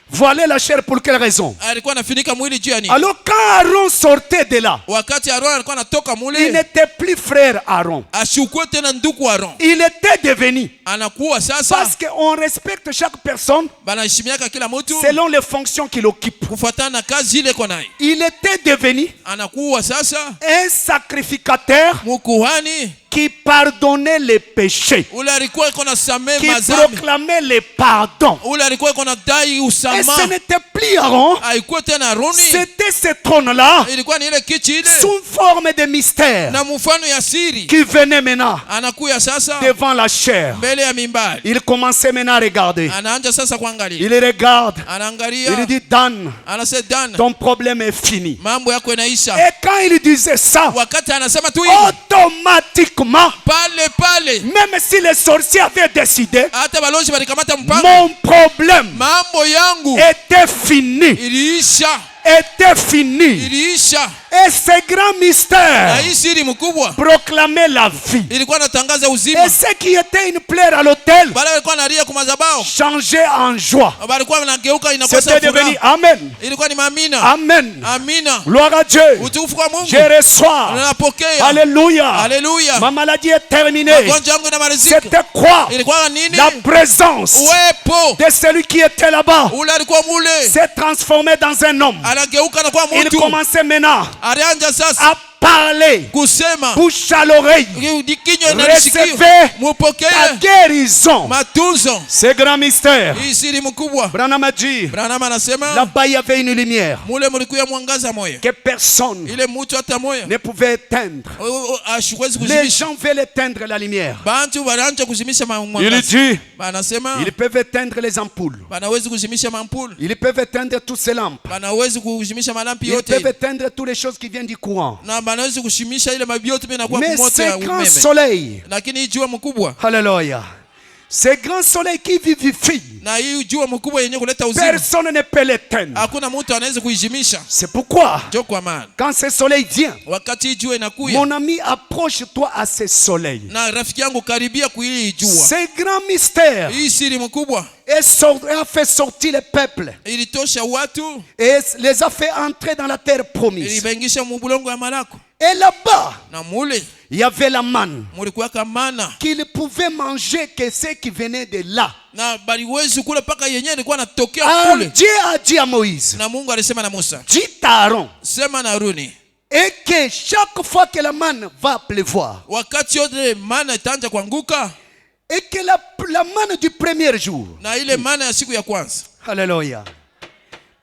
Voilaient la chair pour quelle raison? alikuwa anafinika mwili juu ya nini? Alors quand Aaron sortait de là, Wakati Aaron alikuwa anatoka il mule, n'était plus frère Aaron. ashukue tena ndugu Aaron, Il était devenu. anakuwa sasa, Parce qu'on respecte chaque personne banaheshimiaka kila mtu selon les fonctions qu'il occupe. kufuatana na kazi ile iko nayo. Il était devenu Anakuwa sasa un sacrificateur mukuhani qui pardonnait les péchés, ule alikuwa iko na samehe qui mazambi, proclamait les pardons. ule alikuwa iko na dai Et usamaha. ce n'était plus Aaron, Haikuwa tena Aroni, c'était ce trône-là ilikuwa ni ile kiti ile sous forme de mystère na mfano ya siri, qui venait maintenant anakuya sasa devant la chair. mbele ya mimbari, Il commençait maintenant à regarder. anaanja sasa kuangalia, Il regarde. Il anaangalia, dit, Dan, anasema Dan, ton problème est fini. mambo yako inaisha. Et quand il disait ça, Wakati anasema tu hivi, automatiquement, pale même si les sorciers avaient décidé, hata balozi balikamata mpango, mon problème mambo yangu était fini. iliisha, Était fini. iliisha. Et ce grand Na mystère hii siri mkubwa proclamait la vie. ilikuwa natangaza uzima, Et ce qui était une plaie à l'autel bale walikuwa nalia kwa madhabahu, changeait en joie. balikuwa wanageuka inakuwa C'était devenu furaha, Amen. ilikuwa ni mamina. Amen. Amina, Gloire à Dieu. utukufu kwa Mungu. Je reçois. Napokea, Alléluia. haleluya. Ma maladie est terminée. Magonjwa yangu inamalizika. C'était quoi? Ilikuwa nini? La présence Uwepo de celui qui était là-bas ule alikuwa mule, s'est transformé dans un homme. anageuka na kuwa Il mtu, commençait maintenant alianja sasa à parler, kusema, bouche à l'oreille. kinywa na sikio, Recevez ta mupokee guérison. matunzo. C'est grand mystère. Hii siri mkubwa. Branham a dit, Branham anasema là-bas il y avait une lumière mule mulikuya mwangaza moya, que personne ile mtu hata moya ne pouvait éteindre. ashukwezi Les kuzimisha. gens veulent éteindre la lumière. Bantu banaanza kuzimisha Il mwangaza, dit, banasema ils peuvent éteindre les ampoules. banawezi kuzimisha mampuli, Ils peuvent éteindre toutes ces lampes. banawezi kuzimisha malampi Ils yote, peuvent éteindre toutes les choses qui viennent du courant. na banawezi kushimisha ile mabi yote inakuwa Mais kumoto ya ce grand umeme. soleil, Lakini hii jua mkubwa, alléluia, ce grand soleil qui vivifie, na hii jua mkubwa yenye kuleta uzima, personne ne peut l'éteindre. hakuna mtu anaweza kuizimisha. C'est pourquoi, Ndio kwa maana quand ce soleil vient, wakati hii jua inakuya, mon ami, approche-toi à ce soleil. na rafiki yangu karibia kuili jua, Ce grand mystère hii siri mkubwa a fait sortir le peuple ilitosha watu, et les a fait entrer dans la terre promise. ilibengisha mubulongo ya malako, Et là-bas, na mule il y avait la manne mulikuwaka mana, qu'ils pouvaient manger que ceux qui venaient de là. na baliwezi kula paka yenyewe ilikuwa natokea Ah, kule. Dieu a dit à Moïse, Na Mungu alisema na Musa, dis à Aaron, sema na Haruni, et que chaque fois que la manne va pleuvoir, wakati yote mana itaanza kuanguka, et que la manne du premier jour, na ile mana ya siku ya kwanza, alléluia,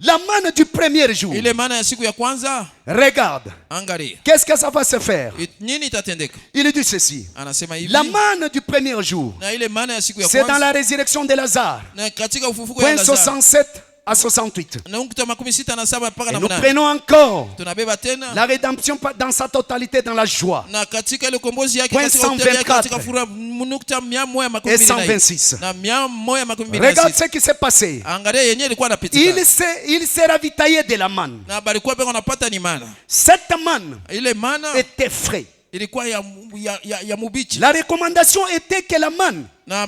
la manne du premier jour, ile mana ya siku ya kwanza, regarde, angalia qu'est-ce que ça va se faire? nini itatendeka. Il dit ceci, Anasema hivi, la manne du premier jour, na ile mana ya siku ya c'est dans kwanza, la résurrection de Lazare, na katika ufufuko ya point Lazaro, 67, à 68. nukta makumi sita na saba mpaka Et na nous munane. prenons encore Tunabeba tena la rédemption dans sa totalité dans la joie. na katika ile ukombozi yake Point katika hoteli yake 124. katika furaha nukta mia moja makumi Et mbili na nne. 126. na mia moja makumi mbili na Regarde sita. ce qui s'est passé. Angalia yenyewe ilikuwa inapitika Il s'est ravitaillé de la manne. na balikuwa peko napata ni mana. Cette manne Ile mana était frais. ilikuwa ya mubichi La recommandation était que la manne na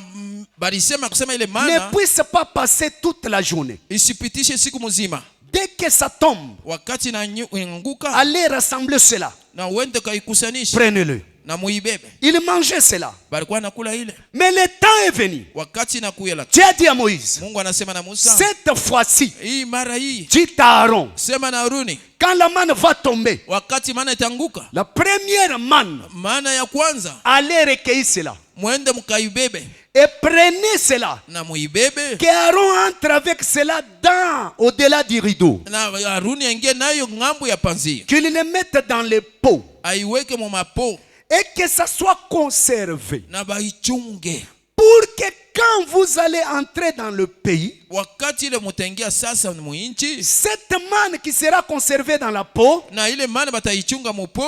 balisema kusema ile ne mana puisse pas passer toute la journée. isipitishe siku mzima. Dès que ça tombe, Wakati inaanguka allez rassembler cela. na uende kaikusanisha Prenez-le. na muibebe. Il mangeait cela. Balikuwa nakula ile. Mais le temps est venu. Wakati inakuya la Dieu a dit à Moïse, Mungu anasema na Musa, cette fois-ci, hii mara hii dis à Aaron, sema na Haruni, quand la manne va tomber, wakati mana itanguka, la première manne, maana ya kwanza allez recueillir cela. mwende mkaibebe Et prenez cela. na muibebe Que Aaron entre avec cela au-delà du rideau. na Haruni aingie nayo ng'ambo ya panzia, Qu'il le mette dans les pots. aiweke mu mapo Et que ça soit conservé. na baichunge. Pour que quand vous allez entrer dans le pays, Wakati ile mutaingia sasa muinchi, cette manne qui sera conservée dans la peau, na ile mana bataichunga mupo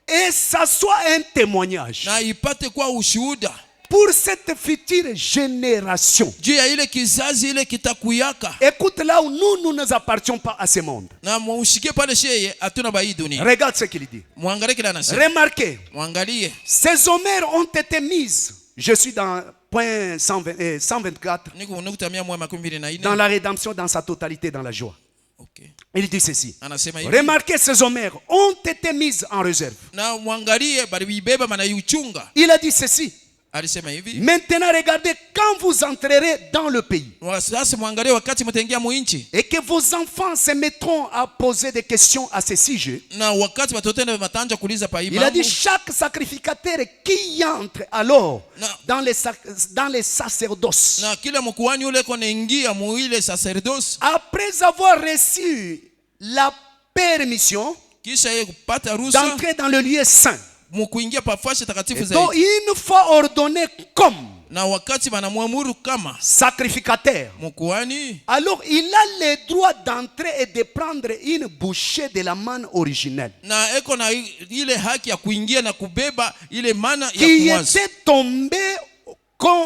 et ça soit un témoignage na ipate kwa ushuhuda pour cette future génération. juu ya ile kizazi ile kitakuyaka. Écoute, là où nous ne appartenons pas à ce monde. Na mushike pale sheye hatuna ba hii dunia. Regarde ce qu'il dit. Mwangalie kile anasema. Remarquez, Mwangalie ces homères ont été mises. Je suis dans point 124, niko nukta mia moja makumi mbili na nne. dans la rédemption dans sa totalité, dans la joie. Okay. Il dit ceci. Anasema hivi. Remarquez, ces homères ont été mises en réserve. Na mwangalie bali bibeba mana yuchunga. Il a dit ceci. Alisema hivi. Maintenant, regardez quand vous entrerez dans le pays Sasa mwangalie wakati mtaingia muinchi et que vos enfants se mettront à poser des questions à ce sujet. na wakati watoto wenu matanja kuuliza pa hii Il a dit mambo. chaque sacrificateur qui entre alors Non. dans les sacerdoces, Na kila mkuhani ule kona ingia muile sacerdoce après avoir reçu la permission kisha yeye kupata ruhusa d'entrer dans le lieu saint, mkuingia pa fasi takatifu et donc zaidi. une fois ordonné comme Na wakati banamwamuru kama sacrificateur, mkuhani, alors il a le droit d'entrer et de prendre une bouchée de la manne originelle na eko na ile haki ya kuingia na kubeba ile mana ya qui kumwanzo était tombée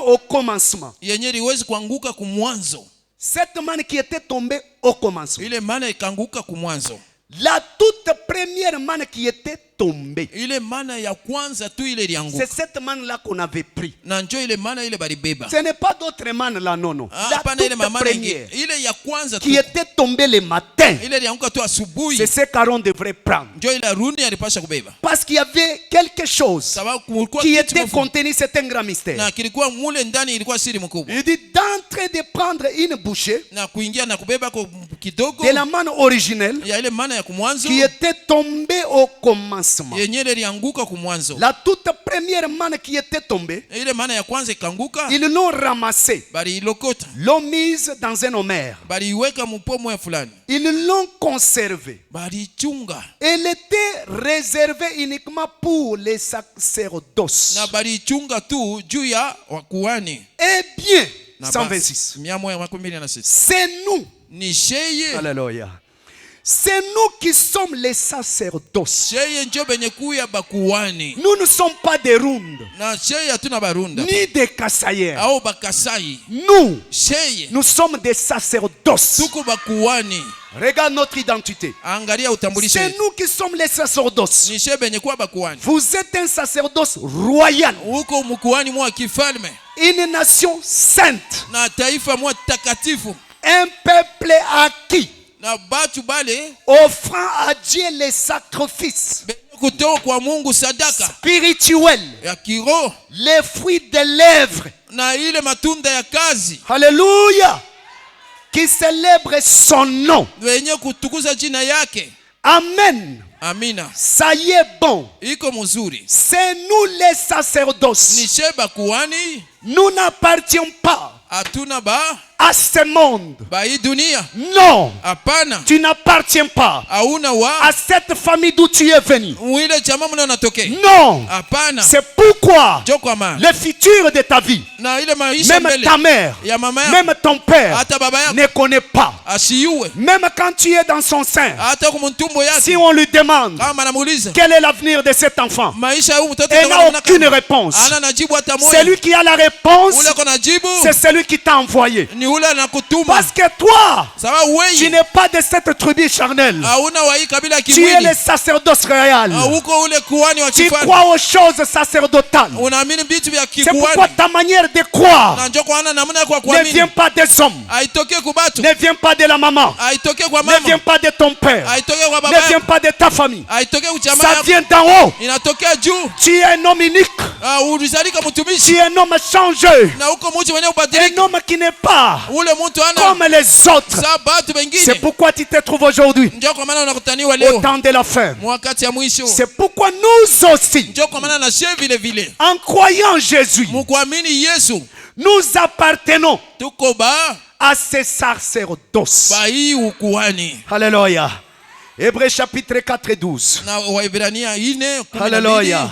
au commencement. yenye liwezi kuanguka kumwanzo. Cette manne qui était tombée au commencement. Ile mana ikanguka kumwanzo. La toute première manne qui était tombée. Ile mana ya kwanza tu ile C'est ilianguka. cette manne-là qu'on avait pris. Na njo ile mana ile balibeba. Ce n'est pas d'autres mannes là, non, non. La Hapana ile toute mamana première ile ya kwanza tu. qui était tombée le matin. Ile ilianguka tu asubuhi. C'est ce qu'Aaron devrait prendre. Njo ile Haruni alipasha kubeba. Parce qu'il y avait quelque chose Sababu kulikuwa qui kitu était mfu- contenu, c'est un grand mystère. na kilikuwa mule ndani ilikuwa siri mkubwa. Il dit d'entrer de prendre une bouchée Na kuingia na kubeba kwa kidogo de la manne originelle ya ile mana ya kumwanzo qui était tombée au commencement. yenye ile ilianguka kumwanzo. La toute première manne qui était tombée, Ile mana ya kwanza ikanguka, ils l'ont ramassée, bali ilokota, l'ont mise dans un homère. bali iweka mupomo ya fulani, Ils l'ont conservée. bali ichunga Elle était réservée uniquement pour les sacerdoces. na bali ichunga tu juu ya wakuhani. Eh bien, Na 126. basi, 126. C'est nous. Ni sheye, Alléluia. C'est nous qui sommes les sacerdoces. sheye njo benye kuya bakuhani. Nous ne sommes pas des rundes, Na sheye hatuna barunda ni des kassaïens. au bakasai. Nous, Sheye nous sommes des sacerdoces. tuko bakuhani. Regarde notre identité. Angalia utambulisho. C'est nous qui sommes les sacerdoces. Ni sheye benye kuwa bakuhani. Vous êtes un sacerdoce royal, Uko mkuhani mwa kifalme une nation sainte, na taifa mwa takatifu un peuple acquis, na batu bale offrant à Dieu les sacrifices benye kutoa kwa Mungu sadaka spirituels, ya kiroho les fruits des lèvres. na ile matunda ya kazi Alléluia. Qui célèbre son nom. wenye kutukuza jina yake. Amen. Amina. Ça y est bon. Iko mzuri. C'est nous les sacerdoces. Ni sheba kuhani Nous n'appartenons pas hatuna ba à ce monde. ba hii dunia. Non, Hapana, tu n'appartiens pas hauna wa à cette famille d'où tu es venu. ile jamaa mna unatokea. Non, Hapana, c'est pourquoi njoo kwa maana le futur de ta vie, na ile maisha même mbele ta mère, ya mama yako, même ton père hata baba yako ne connaît pas. asiyue, Même quand tu es dans son sein, hata kumtumbo si yake on lui demande kama anamuuliza quel est l'avenir de cet enfant, maisha ya huyu mtoto elle n'a aucune réponse. ana najibu hata moja. Celui qui a la réponse, Ule kona jibu c'est celui qui t'a envoyé. ni ule anakutuma. Parce que toi, Sawa tu wewe n'es pas de cette tribu charnelle. hauna wa hii kabila Tu es kimwili. le sacerdoce royal. Huko ule kuhani wa Tu kifalme. crois aux choses sacerdotales. Unaamini vitu vya C'est pourquoi kikuhani. ta manière de croire Na njoo kwa ana namna ya ne kuamini. vient pas des hommes, Haitokee kubatu. ne vient pas de la maman, Haitokee kwa ne vient mama. pas de ton père, Haitokee kwa ne baba vient yako. pas de ta famille. Haitokee ujamaa Ça yako. vient d'en haut. Inatokea juu. Tu es un homme unique. Ulizalika Tu mtumishi. es un homme changé. Na huko mtu mwenye Un ubadilika. homme qui n'est pas Ule mtu ana comme les autres. saa batu C'est wengine. pourquoi tu te trouves aujourd'hui Njoo kwa maana unakutaniwa au leo. temps de la fin. Wakati ya mwisho. C'est pourquoi nous aussi, Njoo kwa maana na sie vile vile. en croyant Jésus, Mkuamini Yesu. nous appartenons Tuko ba à ce sacerdoce. ba hii ukuhani. Alléluia. Hébreux chapitre 4 et 12. Na Waebrania 4:12. Alléluia.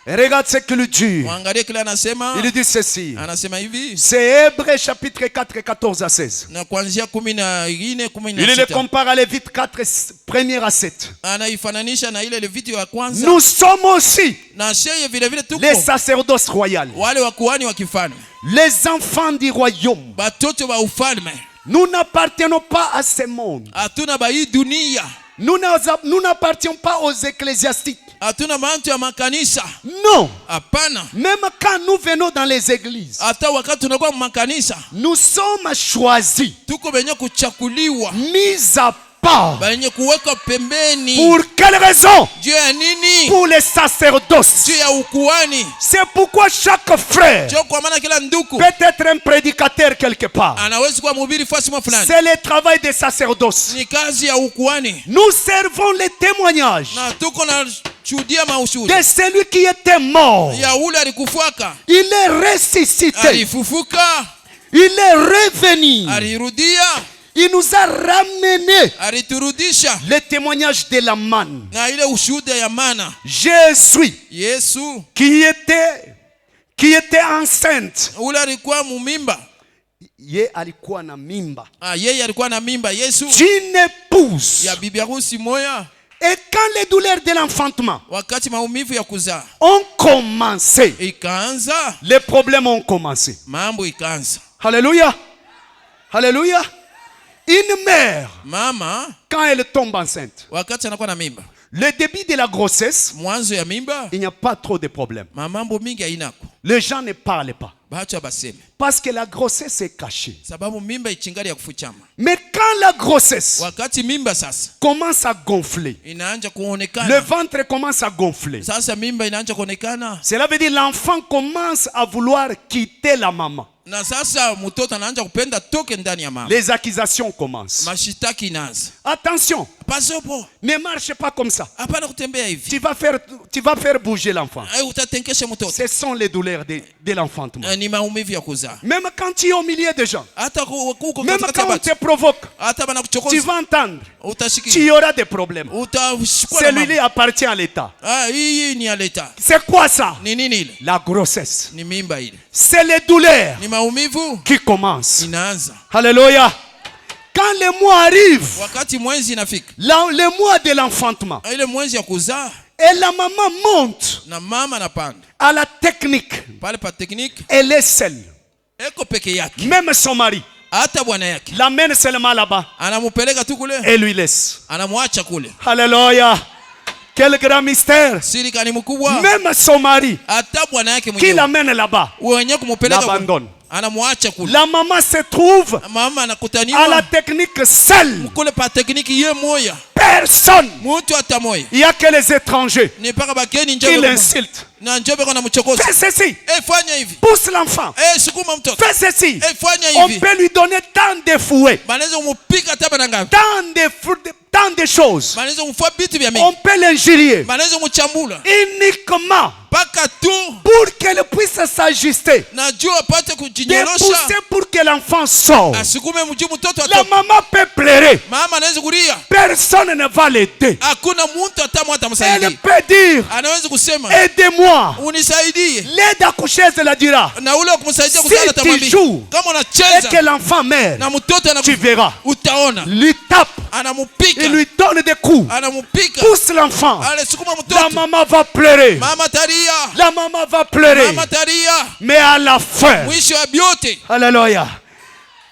Et regarde ce qu'il dit. Waangalie kile anasema. Il dit ceci. Anasema hivi. C'est Hébreux chapitre 4, 14 à 16. Na kuanzia 14, Il le 16. compare à Lévites 4, 1 à 7. Anaifananisha na ile Leviti wa kwanza. Nous sommes aussi Na sheye vile vile tuko les sacerdoces royales, wale wakuhani wa kifalme. les enfants du royaume. Batoto wa ufalme. Nous n'appartenons pas à ce monde. Hatuna ba hii dunia. Nous n'appartenons pas aux ecclésiastiques. Hatuna mantu ya makanisa. Non. Hapana. Même quand nous venons dans les églises, Hata wakati tunakuwa makanisa, nous sommes choisis, tuko benye kuchakuliwa, mis à part. benye kuweka pembeni. Pour quelle raison? Juu ya nini? Pour les sacerdoces. Juu ya ukuhani. C'est pourquoi chaque frère Njoo kwa maana kila nduku peut être un prédicateur quelque part. anaweza kuwa mhubiri fasi mwa fulani. C'est le travail des sacerdoces. Ni kazi ya ukuhani. Nous servons les témoignages Na tuko na shuhudia maushuhuda de celui qui était mort. ya ule alikufuaka, Il est ressuscité. alifufuka, Il est revenu. alirudia, Il nous a ramené aliturudisha le témoignage de la manne. na ile ushuhuda ya mana. Jésus Yesu qui était enceinte. ule alikuwa mumimba. Ye alikuwa na mimba. Yeye alikuwa na mimba Yesu D'une épouse. ya bibi harusi moya. Et quand les douleurs de l'enfantement Wakati maumivu ya kuzaa ont commencé, ikaanza, les problèmes ont commencé. mambo ikaanza. Alléluia. Alléluia. Une mère, Mama quand elle tombe enceinte, wakati anakuwa na mimba, le début de la grossesse, mwanzo ya mimba, il n'y a pas trop de problèmes. mambo mingi hainako, Les gens ne parlent pas. bacha baseme Parce que la grossesse est cachée. sababu mimba ichingali ya kufuchama. Mais quand la grossesse Wakati mimba sasa commence à gonfler, inaanza le kuonekana, ventre commence à gonfler. sasa mimba inaanza kuonekana, Cela veut dire l'enfant commence à vouloir quitter la maman. na sasa mtoto anaanza kupenda toke ndani ya mama. Les accusations commencent. Mashitaki inaanza. Attention, Pasopo, ne marche pas comme ça. hapana kutembea hivi. Tu vas faire bouger l'enfant. Utatenkesha mtoto. Ce sont les douleurs de l'enfantement. Ni maumivu ya kuzaa. Même quand tu es au milieu des gens, Hata kuko même katika quand on batu, te provoque, hata bana tu kuchokoza, vas entendre, tu utasikia. y auras des problèmes. Utashikwa na Celui-là mama. appartient à l'État. Hii ni ya leta. C'est quoi ça? Ni nini ile? La grossesse. Ni mimba ile. C'est les douleurs Ni maumivu qui commencent. inaanza. Alléluia. Quand les mois arrivent, Wakati mwezi inafika, les mois de l'enfantement, ile mwezi ya kuzaa et la maman monte na mama anapanda à la technique, pale pa tekniki, elle est seule. eko peke yake, Même son mari hata bwana yake l'amène seulement là-bas anamupeleka tu kule, et lui laisse. anamwacha kule. Alléluia. Quel grand mystère. Siri kani mkubwa, Même son mari hata bwana yake qui mwenyewe l'amène là-bas wenyewe kumupeleka kule, l'abandonne. anamwacha kule. La maman se trouve Mama à la anakutaniwa technique seule. kule pa tekniki ye moya, personne. Mtu hata moja. Il n'y a que les étrangers Ni mpaka bageni qui njoo. l'insultent. Na njoo beko na mchokozi. Fais ceci. Fanya hivi. Pousse l'enfant. Sukuma mtoto. Fais ceci. Fanya On hivi. peut lui donner tant de fouets, Banaweza kumpiga taba na ngapi? tant de choses. Banaweza kumfua vitu vya On mingi. peut l'injurier Banaweza kumchambula. uniquement Paka tu pour qu'elle puisse s'ajuster, na juu apate de kujinyorosha. pousser pour que l'enfant sorte. Asukume mjuu mtoto La atoke. maman peut pleurer. Mama anaweza kulia. Personne ne va l'aider. Hakuna mtu hata mmoja Elle atamsaidia. peut dire, Anaweza kusema aidez-moi. unisaidie. L'aide accoucheuse la dira. Na ule wa kumsaidia Si kuzala tu atamwambia. joues Kama Et unacheza que l'enfant meurt, na mtoto tu verras. utaona. Lui tape, Anamupika. il lui donne des coups. Anamupika. Pousse l'enfant. Anasukuma La mtoto. maman va pleurer. Mama taria. La maman va pleurer. Mama taria. Mais à la fin, Mwisho wa biote. alléluia,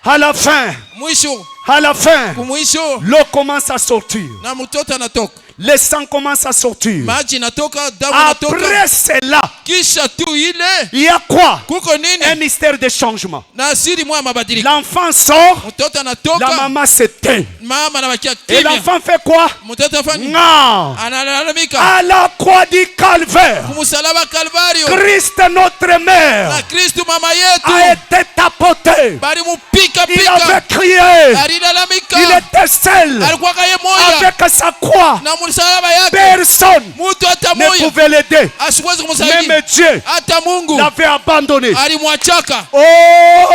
à la fin, Mwisho. à la fin, Kumwisho. l'eau commence à sortir. Na mtoto anatoka. Le sang commence à sortir. Maji inatoka, damu inatoka. Après cela, Kisha tu ile. il y a quoi? Kuko Un nini? mystère de changement. Na asiri mwa mabadiliko. L'enfant sort, Mtoto la anatoka. maman s'éteint. Mama anabakia Et kimya. l'enfant fait quoi? Mtoto afanya Non. analalamika. À la croix du calvaire, Kumsalaba Kalvario. Christ notre mère Na Kristu mama a yetu. été tapoté. Bali mupika Il pika. avait crié. Alilalamika. Il était seul Alikuwa kaye moja. avec sa croix. Na msalaba yake. Personne Mtu hata ne moja. pouvait l'aider. Asiwezi kumsaidia. Même Dieu Hata Mungu l'avait abandonné. alimwachaka. Oh,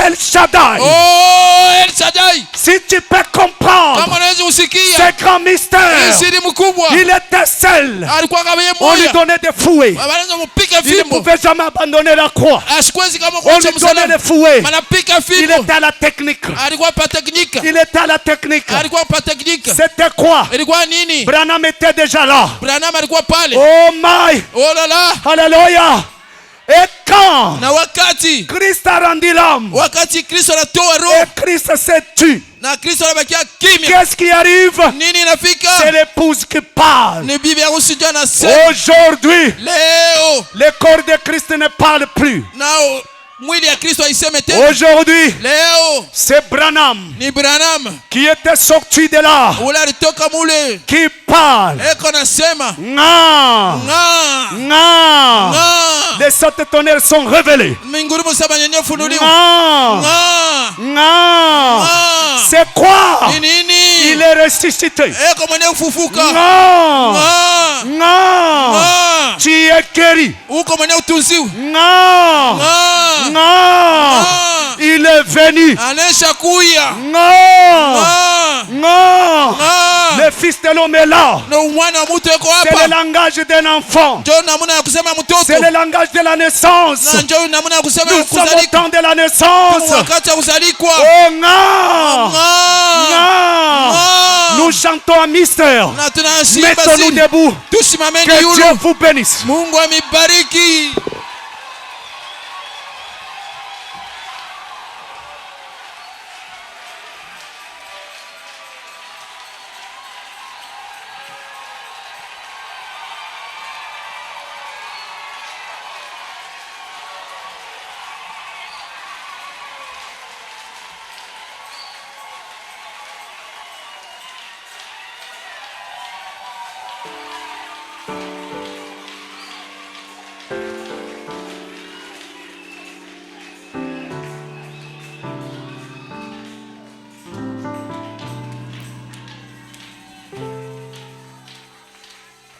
El Shaddai. Oh, El Shaddai. Si tu peux Kama comprendre unaweza usikia. ce grand mystère, Siri mkubwa. il était seul. Alikuwa kaye On lui moja. donnait des fouets. Wanaweza kupika Il ne fimbo. pouvait jamais abandonner la croix. Asikwezi kama On kuacha lui donnait msalaba. des fouets. Manapika Il fimbo. était à la technique. Alikuwa pa teknika. Il était à la technique. Alikuwa pa teknika. C'était quoi? Ilikuwa nini? Branham était déjà là. Branham alikuwa pale. Oh my. Oh la la. Alléluia. Et quand Na wakati Christ a rendu l'âme wakati Kristo anatoa et roho Christ s'est tué, na Kristo anabakia kimya. qu'est-ce qui arrive? Nini inafika? C'est l'épouse qui parle. Ni bibi harusi ndio anasema. Aujourd'hui, Leo le corps de Christ ne parle plus. nao mwili ya Kristo haiseme tena. Aujourd'hui, Leo c'est Branham ni Branham qui était sorti de là, ule alitoka mule. qui parle. Eko nasema Non, nga non. nga Les sautes tonnerres sont révélés. mingurumo saba nyenye funuliwa. Non, Nga non. nga C'est quoi? ni nini? Il est ressuscité. Eko mwenye kufufuka. Non, Nga non. nga Tu es guéri. uko mwenye utunziwa. Non, Nga non. Il est venu. anesha kuya. Non, Nga non. nga Le fils de l'homme est là. no mwana wa mtu eko C'est le hapa. langage d'un enfant. Njo namuna ya kusema mtoto. C'est le langage de la naissance. Na njo namuna ya kusema Nous sommes au kuzalika. temps de la naissance. Wakati wa kuzalikwa. Oh non, Nga non. nga Nous chantons un mystère. na tunashimba Mettons-nous siri. debout. Tusimameni Que yulu. Dieu vous bénisse. Mungu amibariki.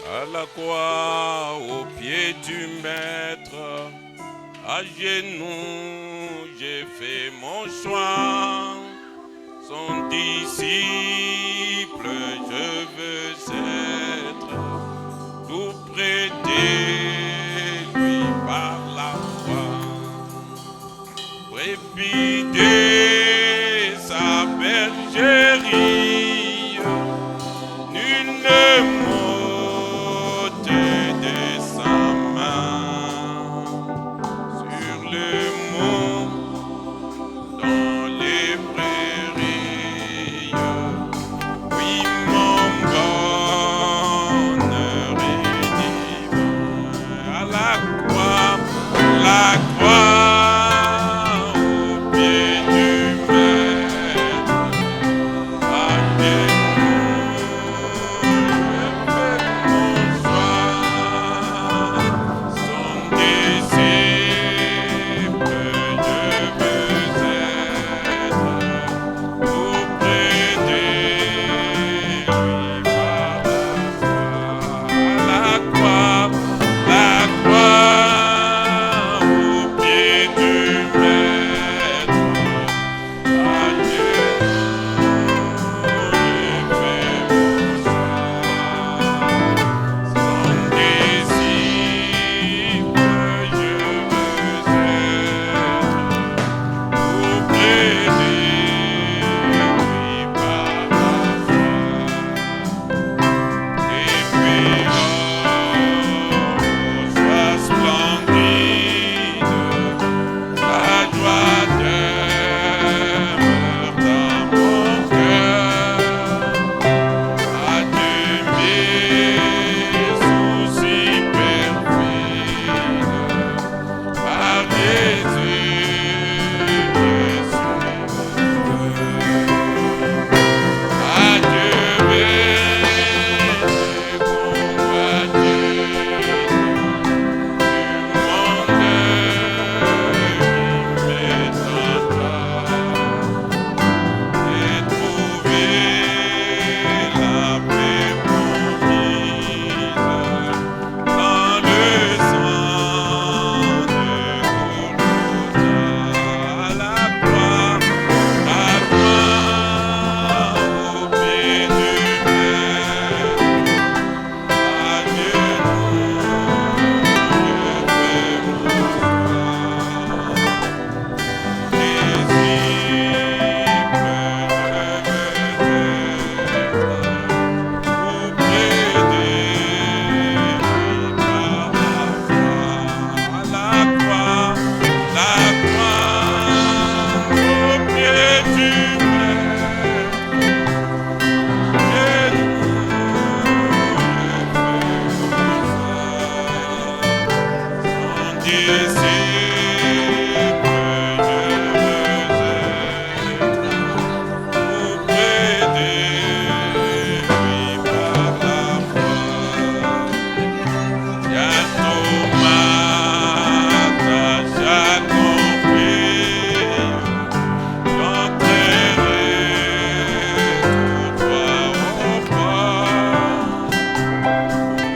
À la croix, au pied du maître, à genoux, j'ai fait mon choix. Son disciple, je veux être tout près de lui par la foi. Brebis de sa bergerie, nul ne m'ôte de sa main. Sur le mont, dans les prairies, oui, mon bonheur est divin.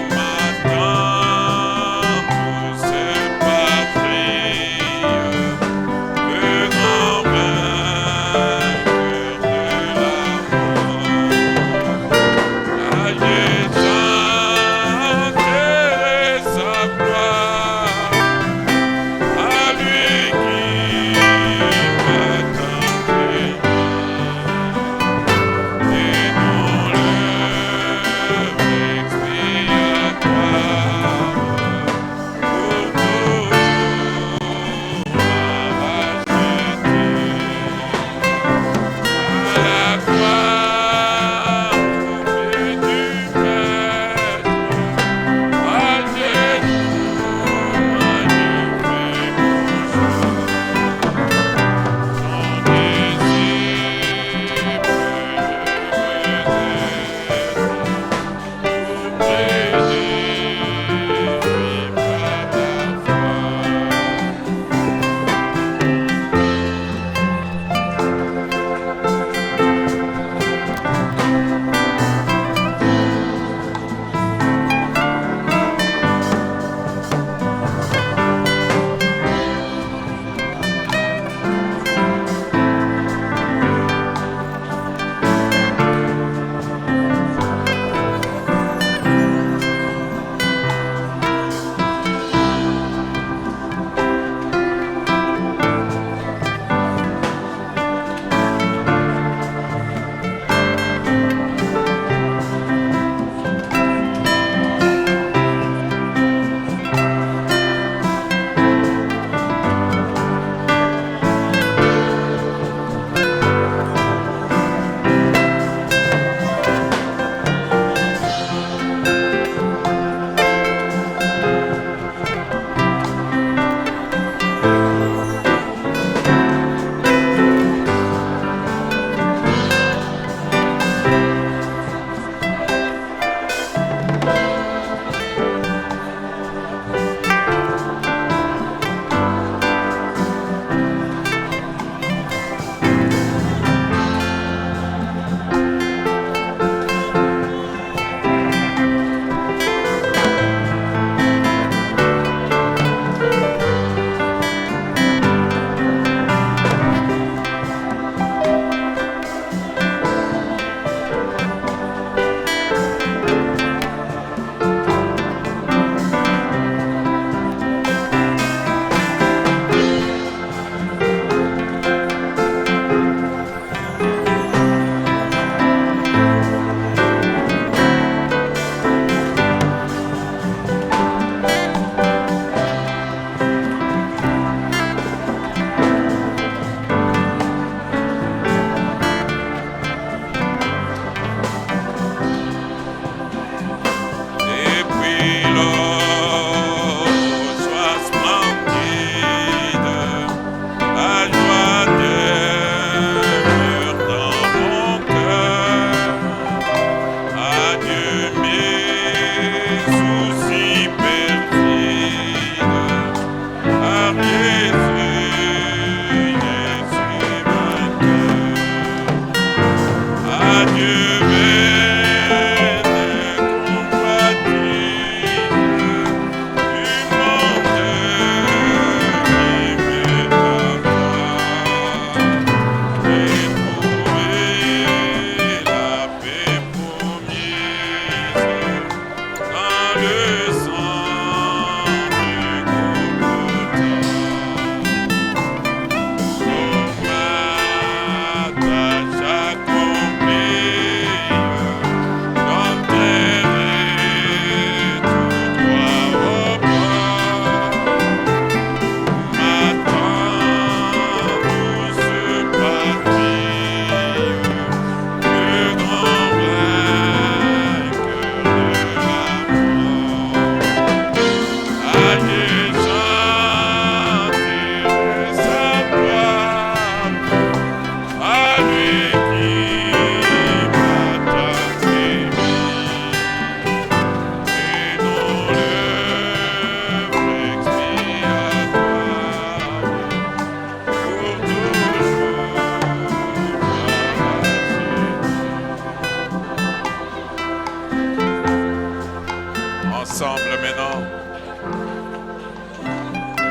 Maintenant, nous c'est pas pris.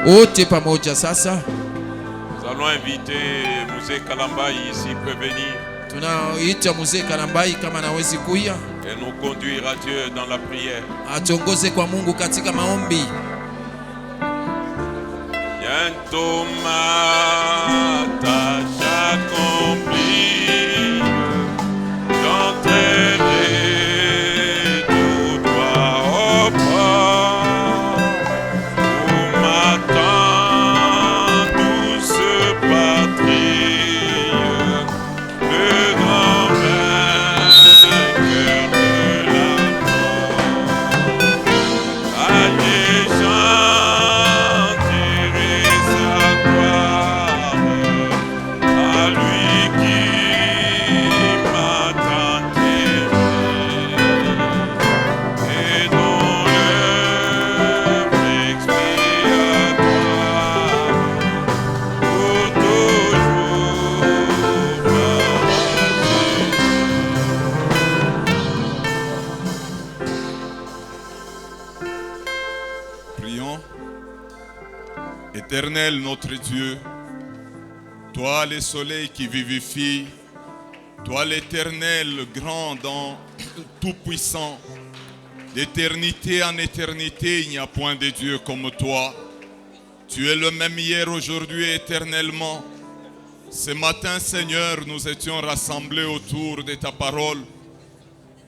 wote pamoja sasa. Nous allons inviter Mzee Kalambai s'il peut venir Tunaita Mzee Kalambai kama nawezi kuya et nous conduire à Dieu dans la prière. atongoze kwa Mungu katika maombi. Bientôt ma tâche accomplie, j'entrerai tout droit au port où m'attend douce patrie, le grand vainqueur de la mort. Allez, chanterai sa gloire à lui qui m'a tant aimé et dont l'œuvre expiatoire pour toujours Prions. Éternel notre Dieu, toi le soleil qui vivifie, toi l'Éternel le grand dans tout-puissant, d'éternité en éternité, il n'y a point de Dieu comme toi. Tu es le même hier, aujourd'hui et éternellement. Ce matin, Seigneur, nous étions rassemblés autour de ta parole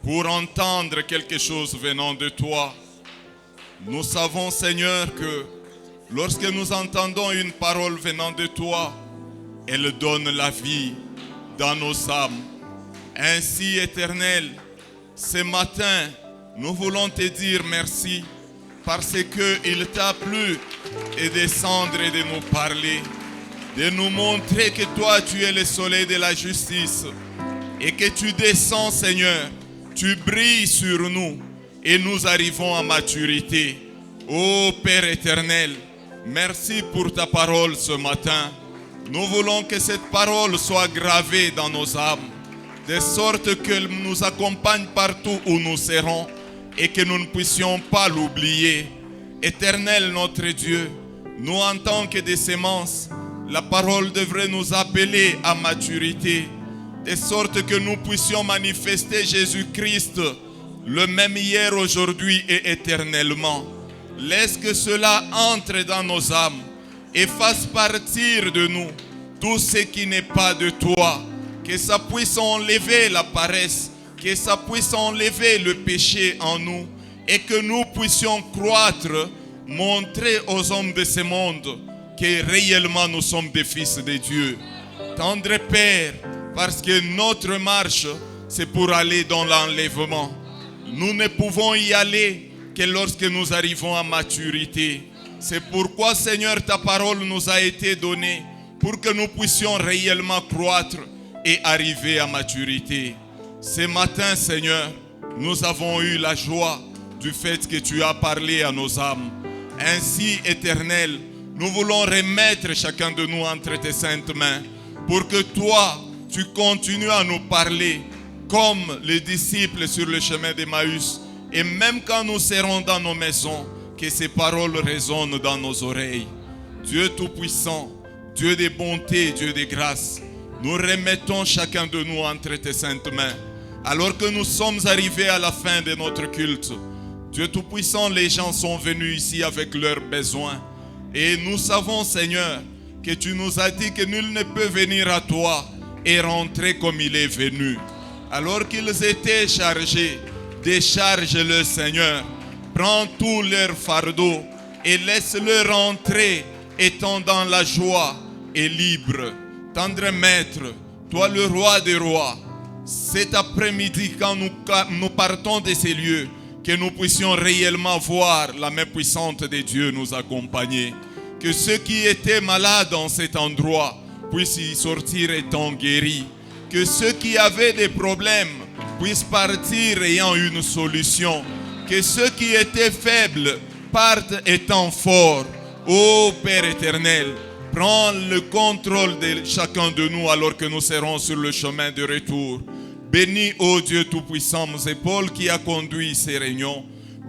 pour entendre quelque chose venant de toi. Nous savons, Seigneur, que lorsque nous entendons une parole venant de toi, elle donne la vie dans nos âmes. Ainsi, Éternel, ce matin, nous voulons te dire merci parce qu'il t'a plu de descendre et de nous parler, de nous montrer que toi, tu es le soleil de la justice et que tu descends, Seigneur, tu brilles sur nous et nous arrivons à maturité. Ô Père éternel, merci pour ta parole ce matin. Nous voulons que cette parole soit gravée dans nos âmes, de sorte qu'elle nous accompagne partout où nous serons et que nous ne puissions pas l'oublier. Éternel notre Dieu, nous en tant que des semences, la parole devrait nous appeler à maturité, de sorte que nous puissions manifester Jésus-Christ, le même hier, aujourd'hui et éternellement. Laisse que cela entre dans nos âmes et fasse partir de nous tout ce qui n'est pas de toi. Que ça puisse enlever la paresse, que ça puisse enlever le péché en nous et que nous puissions croître, montrer aux hommes de ce monde que réellement nous sommes des fils de Dieu. Tendre Père, parce que notre marche, c'est pour aller dans l'enlèvement. Nous ne pouvons y aller que lorsque nous arrivons à maturité. C'est pourquoi, Seigneur, ta parole nous a été donnée pour que nous puissions réellement croître et arriver à maturité. Ce matin, Seigneur, nous avons eu la joie du fait que tu as parlé à nos âmes. Ainsi, Éternel, nous voulons remettre chacun de nous entre tes saintes mains pour que toi, tu continues à nous parler comme les disciples sur le chemin d'Emmaüs. Et même quand nous serons dans nos maisons, que ces paroles résonnent dans nos oreilles. Dieu Tout-Puissant, Dieu de bonté, Dieu de grâce, nous remettons chacun de nous entre tes saintes mains. Alors que nous sommes arrivés à la fin de notre culte, Dieu Tout-Puissant, les gens sont venus ici avec leurs besoins. Et nous savons, Seigneur, que tu nous as dit que nul ne peut venir à toi et rentrer comme il est venu. Alors qu'ils étaient chargés, décharge-le, Seigneur. Prends tous leurs fardeaux et laisse-le rentrer, étant dans la joie et libre. Tendre Maître, toi le roi des rois, cet après-midi quand nous partons de ces lieux, que nous puissions réellement voir la main puissante de Dieu nous accompagner. Que ceux qui étaient malades en cet endroit puissent y sortir étant guéris. Que ceux qui avaient des problèmes puissent partir ayant une solution. Que ceux qui étaient faibles partent étant forts. Ô Père éternel, prends le contrôle de chacun de nous alors que nous serons sur le chemin de retour. Bénis, ô Dieu Tout-Puissant, c'est Paul qui a conduit ces réunions.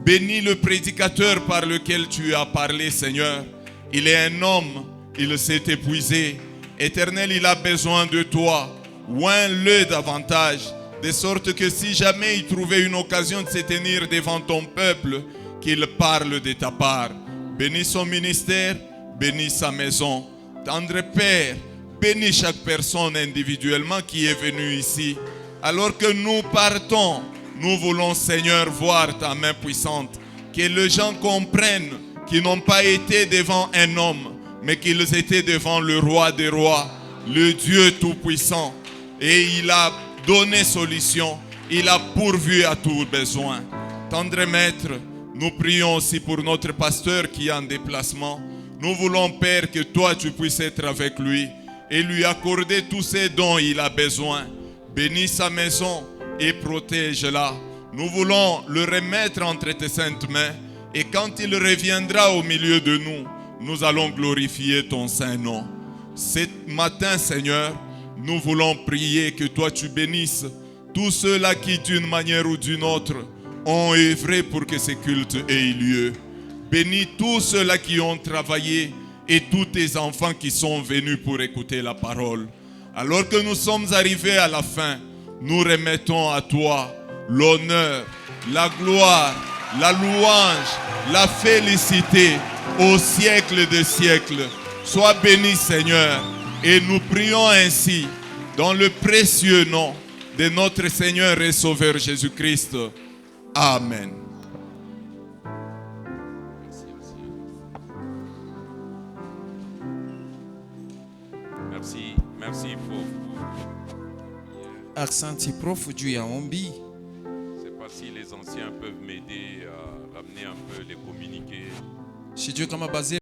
Bénis le prédicateur par lequel tu as parlé, Seigneur. Il est un homme, il s'est épuisé. Éternel, il a besoin de toi. Oins-le davantage, de sorte que si jamais il trouvait une occasion de se tenir devant ton peuple, qu'il parle de ta part. Bénis son ministère, bénis sa maison. Tendre Père, bénis chaque personne individuellement qui est venue ici. Alors que nous partons, nous voulons, Seigneur, voir ta main puissante. Que les gens comprennent qu'ils n'ont pas été devant un homme, mais qu'ils étaient devant le roi des rois, le Dieu tout-puissant. Et il a donné solution, il a pourvu à tout besoin. Tendre Maître, nous prions aussi pour notre pasteur qui est en déplacement. Nous voulons, Père, que toi tu puisses être avec lui et lui accorder tous ces dons il a besoin. Bénis sa maison et protège-la. Nous voulons le remettre entre tes saintes mains et quand il reviendra au milieu de nous, nous allons glorifier ton saint nom. Ce matin, Seigneur, nous voulons prier que toi tu bénisses tous ceux-là qui d'une manière ou d'une autre ont œuvré pour que ce culte ait lieu. Bénis tous ceux-là qui ont travaillé et tous tes enfants qui sont venus pour écouter la parole. Alors que nous sommes arrivés à la fin, nous remettons à toi l'honneur, la gloire, la louange, la félicité au siècle des siècles. Sois béni, Seigneur, et nous prions ainsi dans le précieux nom de notre Seigneur et Sauveur Jésus-Christ. Amen. Merci pour. Asante prof juu ya ombi. Je ne sais pas si les anciens peuvent m'aider à ramener un peu les communiqués. Sijui kama bazee